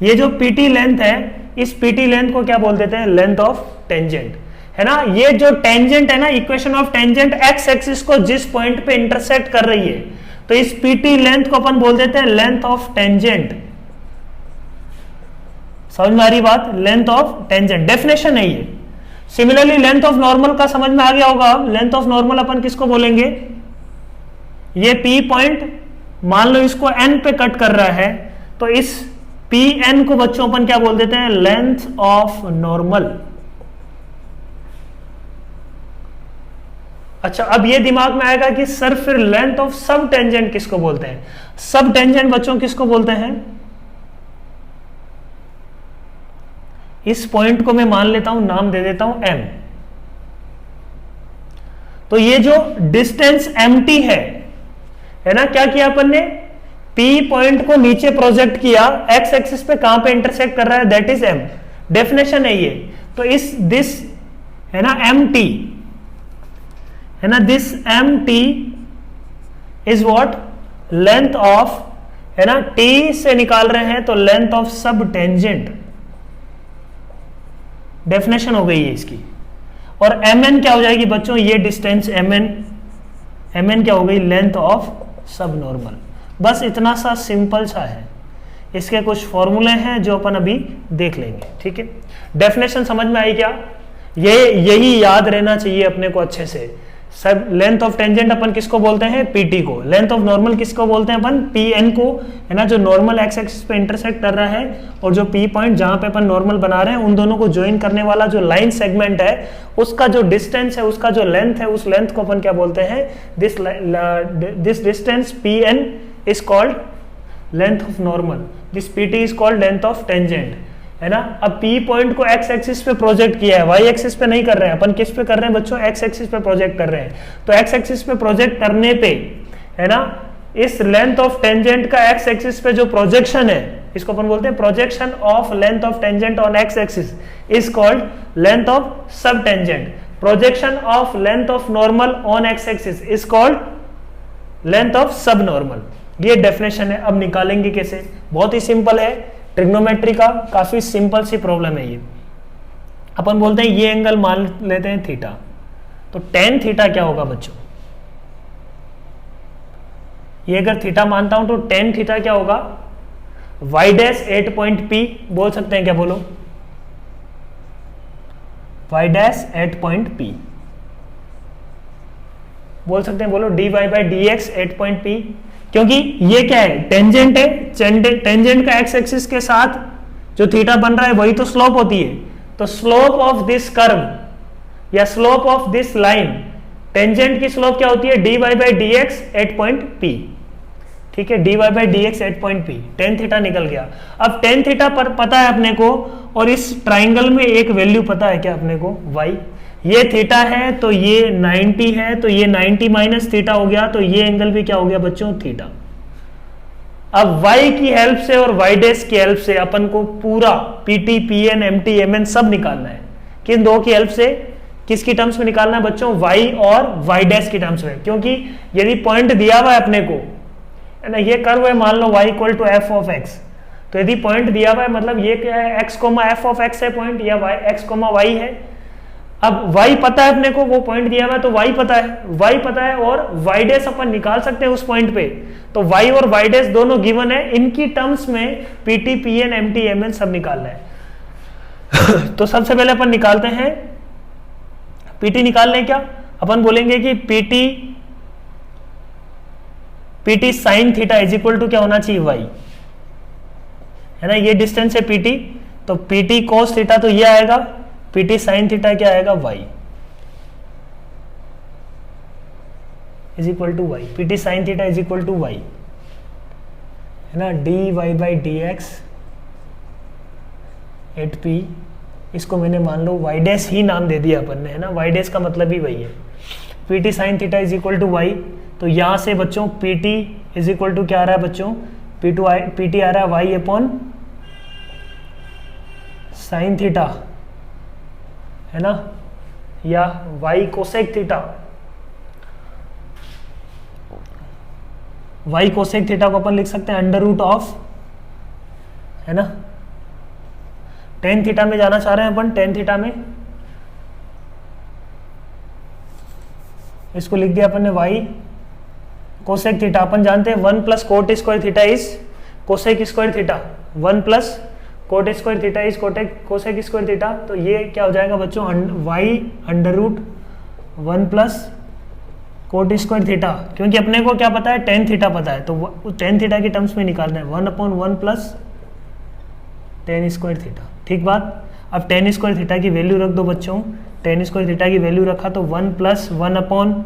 ये जो पीटी लेंथ है, इस पीटी लेंथ को क्या बोल देते हैं, लेंथ ऑफ टेंजेंट, है ना। ये जो टेंजेंट है ना, equation of tangent x axis को जिस पॉइंट पे इंटरसेक्ट कर रही है, तो इस पीटी लेंथ को अपन बोल देते हैं लेंथ ऑफ टेंजेंट। समझ में आ रही बात, लेंथ ऑफ टेंजेंट डेफिनेशन है ये। सिमिलरली लेंथ ऑफ नॉर्मल का समझ में आ गया होगा। लेंथ ऑफ नॉर्मल अपन किसको बोलेंगे, ये पी पॉइंट मान लो इसको एन पे कट कर रहा है, तो इस पी एन को बच्चों अपन क्या बोल देते हैं, लेंथ ऑफ नॉर्मल। अच्छा, अब ये दिमाग में आएगा कि सर फिर लेंथ ऑफ सब टेंजेंट किसको बोलते हैं। सब टेंजेंट बच्चों किसको बोलते हैं, इस पॉइंट को मैं मान लेता हूं, नाम दे देता हूं एम। तो ये जो डिस्टेंस एम टी है ना, क्या किया अपन ने, पी पॉइंट को नीचे प्रोजेक्ट किया, एक्स एक्सिस पे कहां पे इंटरसेक्ट कर रहा है, दैट इज एम। डेफिनेशन है ये। तो इस दिस है ना एम टी, है ना, this m t is what, length of, है ना, टी से निकाल रहे हैं तो length of sub tangent. Definition हो गई है इसकी। और एम एन क्या हो जाएगी बच्चों, ये डिस्टेंस एम एन क्या हो गई, लेंथ ऑफ सब नॉर्मल। बस इतना सा सिंपल सा है। इसके कुछ फॉर्मूले हैं जो अपन अभी देख लेंगे, ठीक है। डेफिनेशन समझ में आई क्या, यही याद रहना चाहिए अपने को अच्छे से। सब लेंथ ऑफ टेंजेंट अपन किसको बोलते हैं, पीटी को। लेंथ ऑफ नॉर्मल किसको बोलते हैं अपन, पी एन को, है ना, जो नॉर्मल एक्स एक्सिस पे इंटरसेक्ट कर रहा है, और जो पी पॉइंट जहां पे अपन नॉर्मल बना रहे हैं, उन दोनों को ज्वाइन करने वाला जो लाइन सेगमेंट है, उसका जो डिस्टेंस है, उसका जो लेंथ है, उस लेंथ को अपन क्या बोलते हैं, this distance p n is called length of normal, this PT is called length of tangent, है ना। अब पी पॉइंट को एक्स एक्सिस पे प्रोजेक्ट किया है, वाई एक्सिस पे नहीं कर रहे हैं अपन, किस पे कर रहे हैं बच्चों, एक्स एक्सिस पे प्रोजेक्ट कर रहे हैं। तो एक्स एक्सिस पे प्रोजेक्ट करने पे, है ना, इस लेंथ ऑफ टेंजेंट का एक्स एक्सिस पे जो प्रोजेक्शन है, इसको अपन बोलते हैं projection of length of tangent on x axis is called length of sub tangent. Projection of length of normal on x axis is called length of sub normal. ये definition है। अब निकालेंगे कैसे, बहुत ही सिंपल है, ट्रिग्नोमेट्री का काफी सिंपल सी प्रॉब्लम है ये। अपन बोलते हैं ये एंगल मान लेते हैं थीटा, तो टेन थीटा क्या होगा बच्चों, ये अगर थीटा मानता हूं तो टेन थीटा क्या होगा, वाई डैश 8 पॉइंट पी बोल सकते हैं क्या, बोलो, वाई डैश 8 पॉइंट पी बोल सकते हैं, बोलो, d y by d x 8 point p, क्योंकि ये क्या है, टेंजेंट है, टेंजेंट का एक्स एक्सिस के साथ जो थीटा बन रहा है वही तो स्लोप होती है। तो स्लोप ऑफ दिस कर्व या slope of this line, tangent की स्लोप क्या होती है, d y by d x 8 point p, ठीक है, d y by d x 8 point p, tan theta निकल गया। अब टेन थीटा पर पता है अपने को, और इस ट्राइंगल में एक वैल्यू पता है क्या अपने को, वाई, ये थीटा है तो ये 90 है, तो ये 90 माइनस थीटा हो गया, तो ये एंगल भी क्या हो गया बच्चों, थीटा। अब y की हेल्प से और y डैश की हेल्प से अपन को पूरा pt pn mt mn सब निकालना है। किन दो की हेल्प से, किसकी टर्म्स में निकालना है बच्चों, y और y डैश की टर्म्स में। क्योंकि यदि पॉइंट दिया हुआ है अपने को, है ना, ये कर्व है, मान लो y equal to f of x, तो यदि पॉइंट दिया हुआ है मतलब ये क्या है, x coma F of x है पॉइंट, या x कोमा y है। अब y पता है अपने को, वो पॉइंट दिया हुआ है तो y पता है, और y डैश अपन निकाल सकते हैं उस पॉइंट पे। तो y और y डैश दोनों गिवन है, इनकी टर्म्स में pt pn mt mn सब निकालना है। तो सबसे पहले अपन निकालते हैं pt, निकाल लें क्या, अपन बोलेंगे कि pt sine theta is equal to क्या होना चाहिए, y, है ना, ये डिस्टेंस है pt, तो pt cos थीटा तो ये आएगा, pt साइन थीटा क्या आएगा, y is equal to y, pt sine theta is equal to y, है ना, d y by d x 8p, इसको मैंने मान लो y डैश ही नाम दे दिया अपन ने, है ना, y डैश का मतलब ही वही है। pt sine theta is equal to y, तो यहां से बच्चों pt इज इक्वल टू क्या आ रहा है बच्चों, pt आ रहा है y अपॉन साइन थीटा, है ना, या y cosec theta, y cosec theta को अपन लिख सकते हैं अंडर रूट ऑफ, है ना, टेन थीटा में जाना चाह रहे हैं अपन, टेन थीटा में इसको लिख दिया अपन ने y कोसेक थीटा। अपन जानते हैं 1 plus cot square theta is cosec square theta, 1 plus cot square theta is cosec square theta. तो ये क्या हो जाएगा बच्चों, y under root 1 plus cot square theta, क्योंकि अपने को क्या पता है, टेन थीटा पता है, तो टेन थीटा की टर्म्स में निकालना है, 1/1 प्लस टेन स्क्वायर थीटा। ठीक बात। अब टेन स्क्वायर थीटा की वैल्यू रख दो बच्चों, टेन स्क्वायर थीटा की वैल्यू रखा तो 1 प्लस 1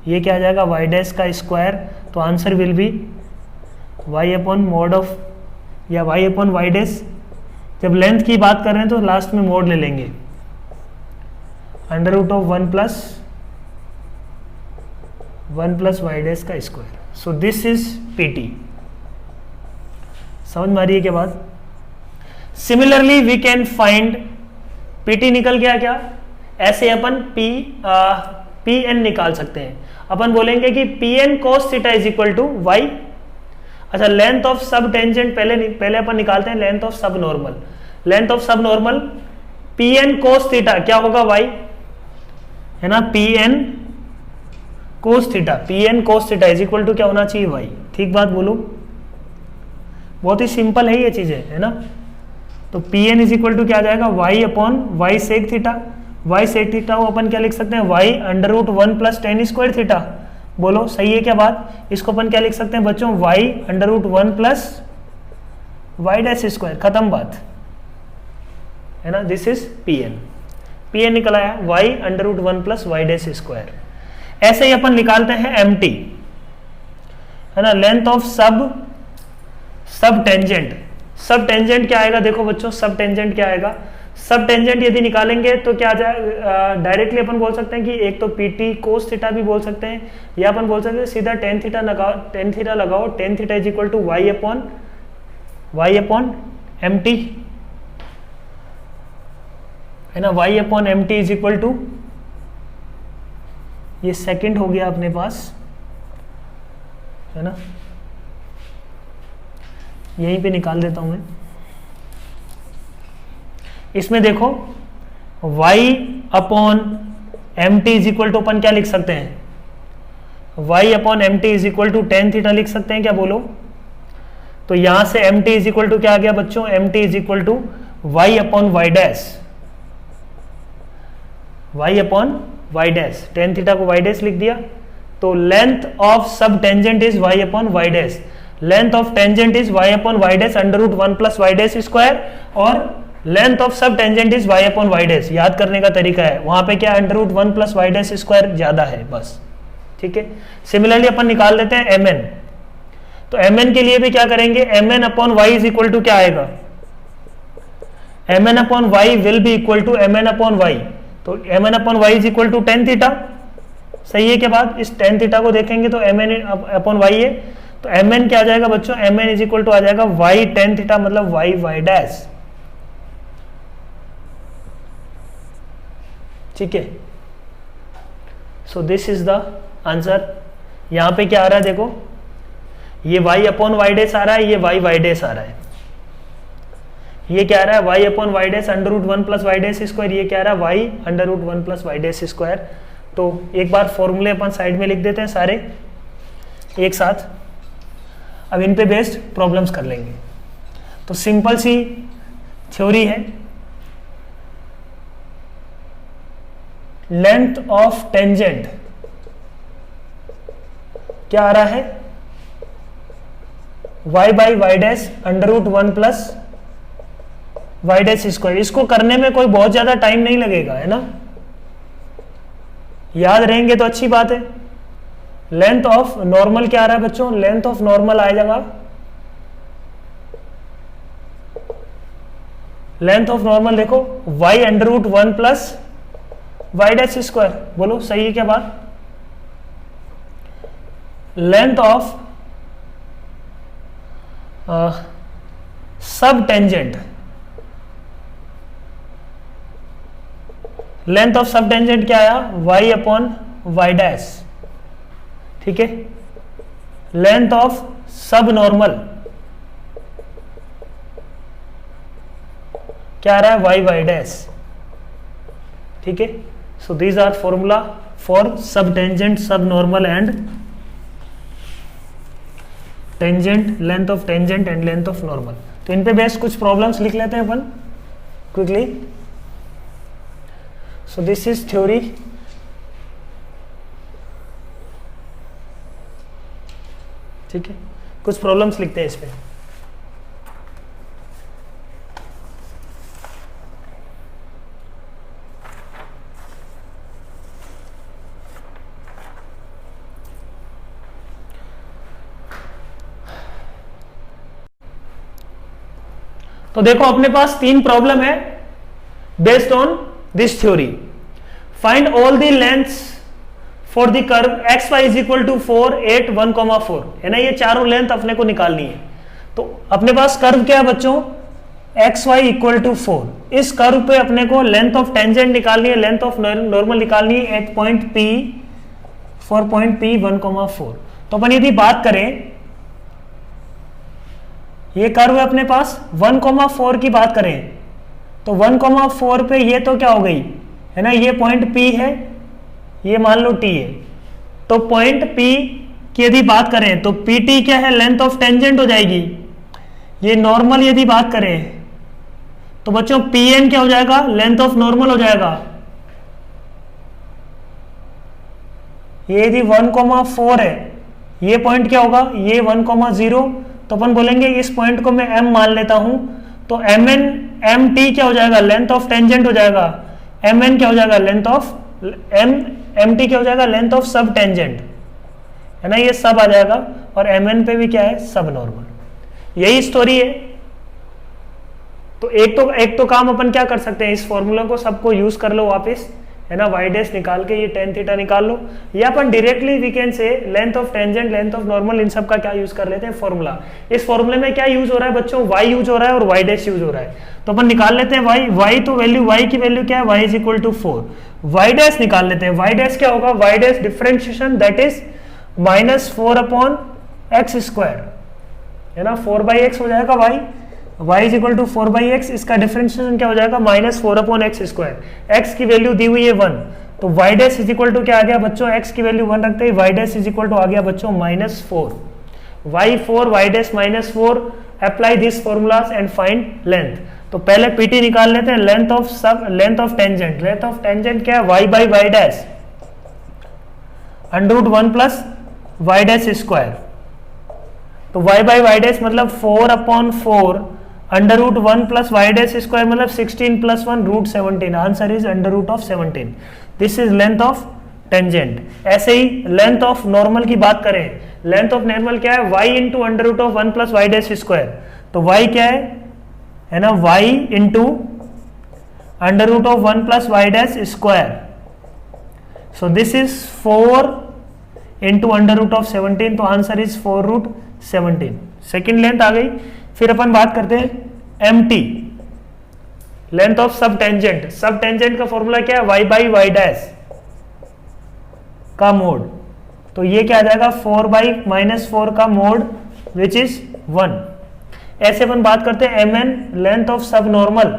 ये क्या आ जाएगा वाई डैश का स्क्वायर, तो answer will be y upon mod of या y अपॉन वाई डैश। जब लेंथ की बात कर रहे हैं तो लास्ट में मोड ले लेंगे, under root of 1 plus y dash का square. So this is PT। समझ में आ रही है क्या बात। Similarly we can find, PT निकल गया क्या, ऐसे अपन PN निकाल सकते हैं। अपन बोलेंगे कि PN cos theta is equal to y। अच्छा, लेंथ ऑफ सब टेंजेंट पहले अपन निकालते हैं, length of sub normal, length of sub normal PN cos theta क्या होगा y, है ना, PN cos theta is equal to क्या होना चाहिए y। ठीक बात बोलो, बहुत ही सिंपल है ये चीजें, है ना। तो Pn इज इक्वल टू क्या आ जाएगा y upon y sec theta, y sec theta को अपन क्या लिख सकते हैं, y under root 1 plus tan square theta. बोलो सही है क्या बात। इसको अपन क्या लिख सकते हैं बच्चों, y under root 1 plus y dash square, खत्म बात, है ना। दिस इज Pn निकल आया y under root 1 plus y dash square. ऐसे ही अपन निकालते हैं MT, है ना, length of sub tangent. Sub tangent क्या आएगा, देखो बच्चों सब टेंजेंट क्या आएगा, सब टेंजेंट यदि निकालेंगे तो क्या आ जाए, डायरेक्टली अपन बोल सकते हैं कि एक तो PT कोस थीटा भी बोल सकते हैं, या अपन बोल सकते हैं सीधा टेन थीटा लगाओ, tan theta is equal to y upon MT, है ना, y upon MT is equal to, ये सेकंड हो गया अपने पास, है ना, यहीं पे निकाल देता हूं मैं। इसमें देखो y upon MT is equal to अपन क्या लिख सकते हैं, y upon MT is equal to ten theta लिख सकते हैं क्या, बोलो। तो यहां से MT इज इक्वल टू क्या आ गया बच्चों, MT is equal to y upon y dash, y upon y dash, tan theta को वाई डैश लिख दिया। तो length of sub tangent is y upon y dash, length of tangent is y upon y dash under root 1 plus y dash square, और length of sub tangent is y upon y dash. याद करने का तरीका है, वहां पे क्या under root 1 plus y dash square ज्यादा है बस, ठीक है। सिमिलरली अपन निकाल देते हैं mn, तो mn के लिए भी क्या करेंगे, mn upon y is equal to क्या आएगा, mn upon y will be equal to mn upon y, तो mn upon y is equal to ten theta. सही है क्या बात। इस टेन थीटा को देखेंगे तो mn अपॉन वाई है, तो mn क्या आ जाएगा बच्चों, mn इज इक्वल टू आ जाएगा y टेन थीटा मतलब y वाई डैश, ठीक है। सो दिस इज द आंसर। यहां पे क्या आ रहा है देखो, ये y अपॉन वाई डैश आ रहा है, ये y वाई डैश आ रहा है, ये क्या आ रहा है y upon y dash under root 1 plus y dash square, ये क्या आ रहा है y under root 1 plus y dash square. तो एक बार फॉर्मूले अपन साइड में लिख देते हैं सारे एक साथ, अब इन पे बेस्ड प्रॉब्लम्स कर लेंगे। तो सिंपल सी थ्योरी है, लेंथ ऑफ टेंजेंट क्या आ रहा है, y by y dash under root 1 plus y dash square. इसको करने में कोई बहुत ज्यादा टाइम नहीं लगेगा, है ना, याद रहेंगे तो अच्छी बात है। लेंथ ऑफ नॉर्मल क्या आ रहा है बच्चों, लेंथ ऑफ नॉर्मल आ जाएगा, लेंथ ऑफ नॉर्मल देखो y under root 1 plus y dash square. बोलो सही है क्या बात। Length of sub tangent, length of sub tangent क्या आया, y अपॉन y डैश, ठीक है। लेंथ ऑफ सब नॉर्मल क्या आ रहा है, y y डैश, ठीक है। So these are formula for sub tangent, sub normal and tangent, length of tangent and length of normal. तो इन पे बेस्ड कुछ प्रॉब्लम्स लिख लेते हैं अपन quickly. So this is theory, ठीक है। कुछ प्रॉब्लम्स लिखते हैं इस पे। तो देखो अपने पास 3 प्रॉब्लम है based on this theory. Find all the lengths for the curve x y is equal to 4 8 1, 4 है ना, ये चारों लेंथ अपने को निकालनी है। तो अपने पास कर्व क्या है बच्चों, एक्स वाई इक्वल टू 4। इस कर्व पे अपने को लेंथ ऑफ टेंजेंट निकालनी है, लेंथ ऑफ नॉर्मल निकालनी है at point p, for point p 1, 4। तो अपन यदि बात करें, ये कर्व है अपने पास 1, 4 की बात करें तो 1, 4 पे ये तो क्या हो गई है ना, ये पॉइंट P है, ये मान लो T है। तो पॉइंट P की यदि बात करें तो PT क्या है, लेंथ ऑफ टेंजेंट हो जाएगी। ये नॉर्मल यदि बात करें तो बच्चों PN क्या हो जाएगा, लेंथ ऑफ नॉर्मल हो जाएगा। ये यदि 1, 4 है, ये पॉइंट क्या होगा, ये 1, 0। तो अपन बोलेंगे इस पॉइंट को मैं M मान लेता हूं, तो MT क्या हो जाएगा, लेंथ ऑफ टेंजेंट हो जाएगा। MN क्या हो जाएगा, लेंथ ऑफ MT क्या हो जाएगा, लेंथ ऑफ सब टेंजेंट, है ना, ये सब आ जाएगा। और MN पे भी क्या है, सब नॉर्मल। यही स्टोरी है। तो एक तो काम अपन क्या कर सकते हैं, इस फॉर्मूला को सबको यूज कर लो वापस, है ना, y डैश निकाल के ये tan थीटा निकाल लो, या अपन directly we can say length of tangent, length of normal, इन सब का क्या यूज कर लेते हैं, फॉर्मूला। इस फॉर्मूले में क्या यूज हो रहा है बच्चों, y यूज हो रहा है और y डैश यूज हो रहा है। तो अपन निकाल लेते हैं y, तो वैल्यू y की वैल्यू क्या है, y is equal to 4। y dash निकाल लेते हैं, y डैश क्या होगा, y dash differentiation that is -4 upon x square, है ना, 4/x हो जाएगा y is equal to 4/x। इसका डिफरेंशिएशन क्या हो जाएगा, -4 अपॉन एक्स स्क्वायर। x की वैल्यू दी हुई है 1, तो y dash is equal to क्या आ गया बच्चों, x की वैल्यू 1 रखते ही y dash is equal to आ गया बच्चों -4। y dash -4। Apply this formulas and find length. तो पहले PT निकाल लेते हैं, length of tangent. Length of tangent क्या है, y by y dash √1 plus y dash square. तो y बाई y डैश मतलब 4 upon 4 √1 plus y dash square मतलब 16 plus 1 √17। Answer is √17। This is length of tangent. ऐसे ही length of normal की बात करें, length of normal क्या है, y into √1 plus y dash square. तो y क्या है ना, y into √1 plus y dash square. So this is 4 into √17। तो आंसर इज 4√17। सेकेंड लेंथ आ गई। फिर अपन बात करते हैं MT, length of sub tangent. Sub tangent का फॉर्मूला क्या है, y बाई y डैश का मोड। तो ये क्या आ जाएगा, 4 बाई -4 का मोड विच इज 1। ऐसे अपन बात करते हैं MN, length of sub normal.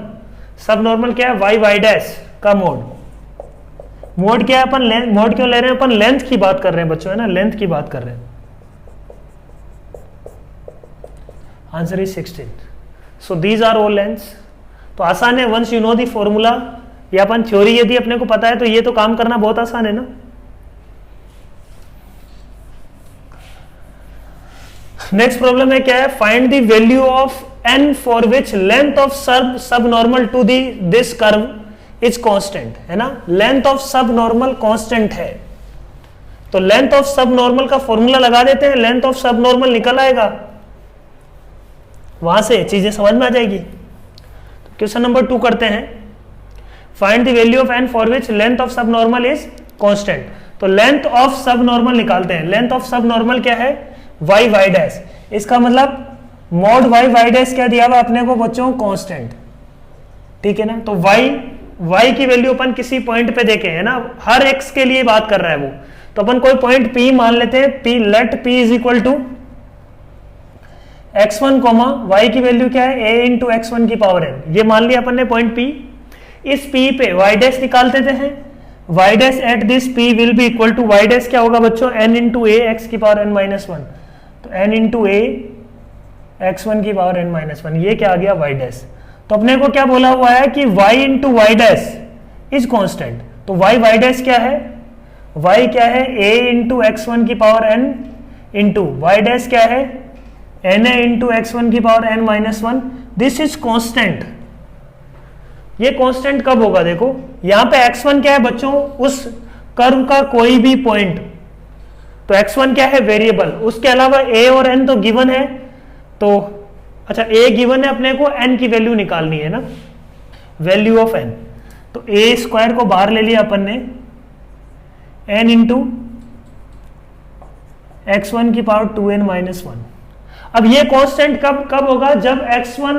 Sub normal क्या है, y y डैश का मोड। मोड क्या है, अपन मोड क्यों ले रहे हैं, अपन लेंथ की बात कर रहे हैं बच्चों, है ना, लेंथ की बात कर रहे हैं। Answer is 16। So these are all lengths. तो आसान है, once you know the formula या अपन थ्योरी यदि अपने को पता है तो ये तो काम करना बहुत आसान है ना। नेक्स्ट प्रॉब्लम है क्या है, find the value of n for which length of sub normal to this curve is constant, है ना। Length of sub normal constant है, तो लेंथ ऑफ सब नॉर्मल का फॉर्मूला लगा देते हैं, लेंथ ऑफ सब नॉर्मल निकल आएगा, वहां से चीजें समझ में आ जाएगी। तो क्वेश्चन नंबर 2 करते हैं, find the value of n for which length of sub normal is constant. तो लेंथ ऑफ सब नॉर्मल निकालते हैं। लेंथ ऑफ सब नॉर्मल क्या है, y y डैश। इसका मतलब मोड y y डैश क्या दिया हुआ अपने को बच्चों, कांस्टेंट, ठीक है ना। तो y y की वैल्यू अपन किसी पॉइंट पे देखे है ना, हर x के लिए बात कर रहा है वो, तो अपन कोई पॉइंट p मान लेते हैं, p let p is equal to x1 comma y की वैल्यू क्या है a इंटू x1 की पावर n, ये मान लिया अपन ने पॉइंट p। इस p पे y डैश निकाल देते हैं, y dash at this p will be equal to y dash क्या होगा बच्चों n इंटू a x की पावर n माइनस 1, तो n इंटू a x1 की पावर n माइनस 1, ये क्या आ गया y डैश। तो अपने को क्या बोला हुआ है कि y into y dash is constant, तो y डैश क्या है, y क्या है a इंटू x1 की power n into y dash क्या है na इंटू x1 की power n minus 1, this is constant. ये कॉन्स्टेंट कब होगा, देखो यहां पे x1 क्या है बच्चों, उस कर्व का कोई भी पॉइंट, तो x1 क्या है वेरिएबल, उसके अलावा a और n तो गिवन है, तो अच्छा a गिवन है, अपने को n की वैल्यू निकालनी है ना, वैल्यू ऑफ n, तो a स्क्वायर को बाहर ले लिया अपन ने, n इंटू x1 की पावर 2n माइनस 1। अब ये कांस्टेंट कब होगा, जब x1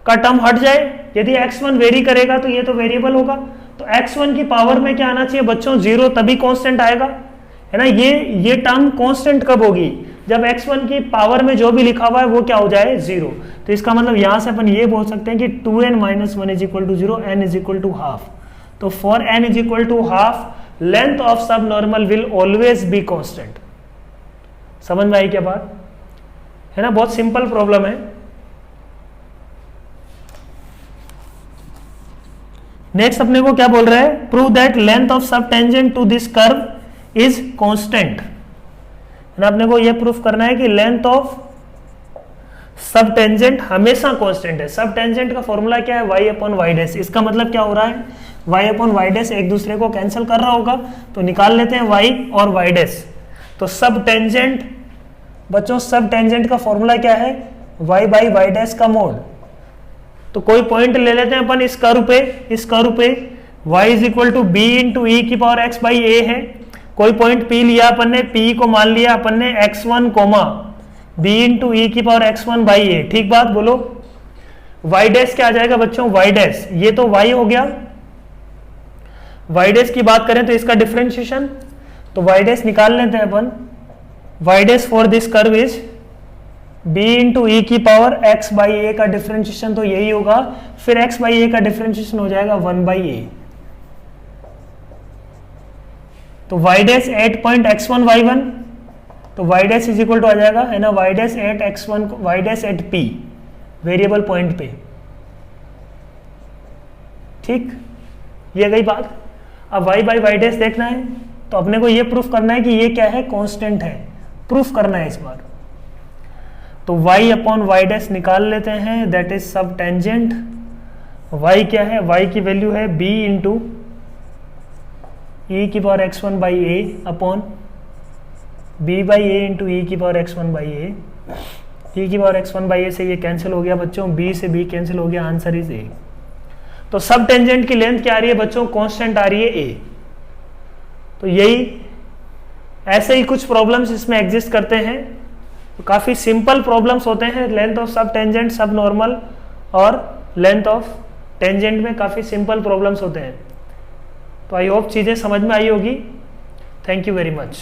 का टर्म हट जाए, यदि x1 वेरी करेगा तो ये तो वेरिएबल होगा, तो x1 की पावर में क्या आना चाहिए बच्चों 0, तभी कांस्टेंट आएगा, है ना। ये टर्म कांस्टेंट कब होगी, जब x1 की पावर में जो भी लिखा हुआ है वो क्या हो जाए 0, तो इसका मतलब यहां से अपन ये बोल सकते हैं कि 2n minus 1 is equal to 0, n is equal to half, तो for n is equal to half length of sub normal will always be constant. समझ में आई क्या बात, है ना, बहुत सिंपल प्रॉब्लम है। नेक्स्ट अपने को क्या बोल रहा है, prove that length of sub tangent to this curve is constant, अपने को यह प्रूफ करना है कि लेंथ ऑफ सब टेंजेंट हमेशा कांस्टेंट है। सब टेंजेंट का फॉर्मूला क्या है, y अपॉन वाई डैश, इसका मतलब क्या हो रहा है, y अपॉन वाई डैश एक दूसरे को कैंसिल कर रहा होगा, तो निकाल लेते हैं y और y डैश। तो सब टेंजेंट बच्चों, सब टेंजेंट का फॉर्मूला क्या है, y बाई वाई डैश का मोड। तो कोई पॉइंट ले लेते हैं अपन इस कर्व पे y is equal to b into e की पावर x बाई ए है, कोई पॉइंट P लिया अपन ने, P को मान लिया अपन ने x1 coma b into e की पावर x1 बाई ए, ठीक बात बोलो। y डैश क्या आ जाएगा बच्चों, y डैश, ये तो y हो गया, y डैश की बात करें तो इसका डिफरेंशिएशन, तो y डैश निकाल लेते हैं अपन, y dash for this curve is b into e की पावर x बाई ए का डिफरेंशिएशन तो यही होगा, फिर x बाई ए का डिफरेंशिएशन हो जाएगा 1 बाई ए, तो y dash eight point x1 y1, तो y dash is equal to आ जाएगा, है ना, y dash at x1 y dash at p variable point पे, ठीक, ये गई बात। अब y बाई वाई डैश देखना है, तो अपने को ये प्रूफ करना है कि ये क्या है, कांस्टेंट है, प्रूफ करना है इस बार। तो y अपॉन वाई डैश निकाल लेते हैं, दैट इज सब टेंजेंट, y क्या है, y की वैल्यू है b इंटू ई की power x1 by a upon b by a into e की पावर x1 बाई ए, ई की पावर x1 बाई ए से ये कैंसिल हो गया बच्चों, b से b कैंसिल हो गया, आंसर इज a। तो सब टेंजेंट की लेंथ क्या आ रही है बच्चों, कांस्टेंट आ रही है a। तो यही ऐसे ही कुछ प्रॉब्लम्स इसमें एग्जिस्ट करते हैं, तो काफी सिंपल प्रॉब्लम्स होते हैं, length of sub tangent, sub normal और लेंथ ऑफ टेंजेंट में काफी सिंपल प्रॉब्लम्स होते हैं। तो आई होप चीजें समझ में आई होगी। Thank you very much.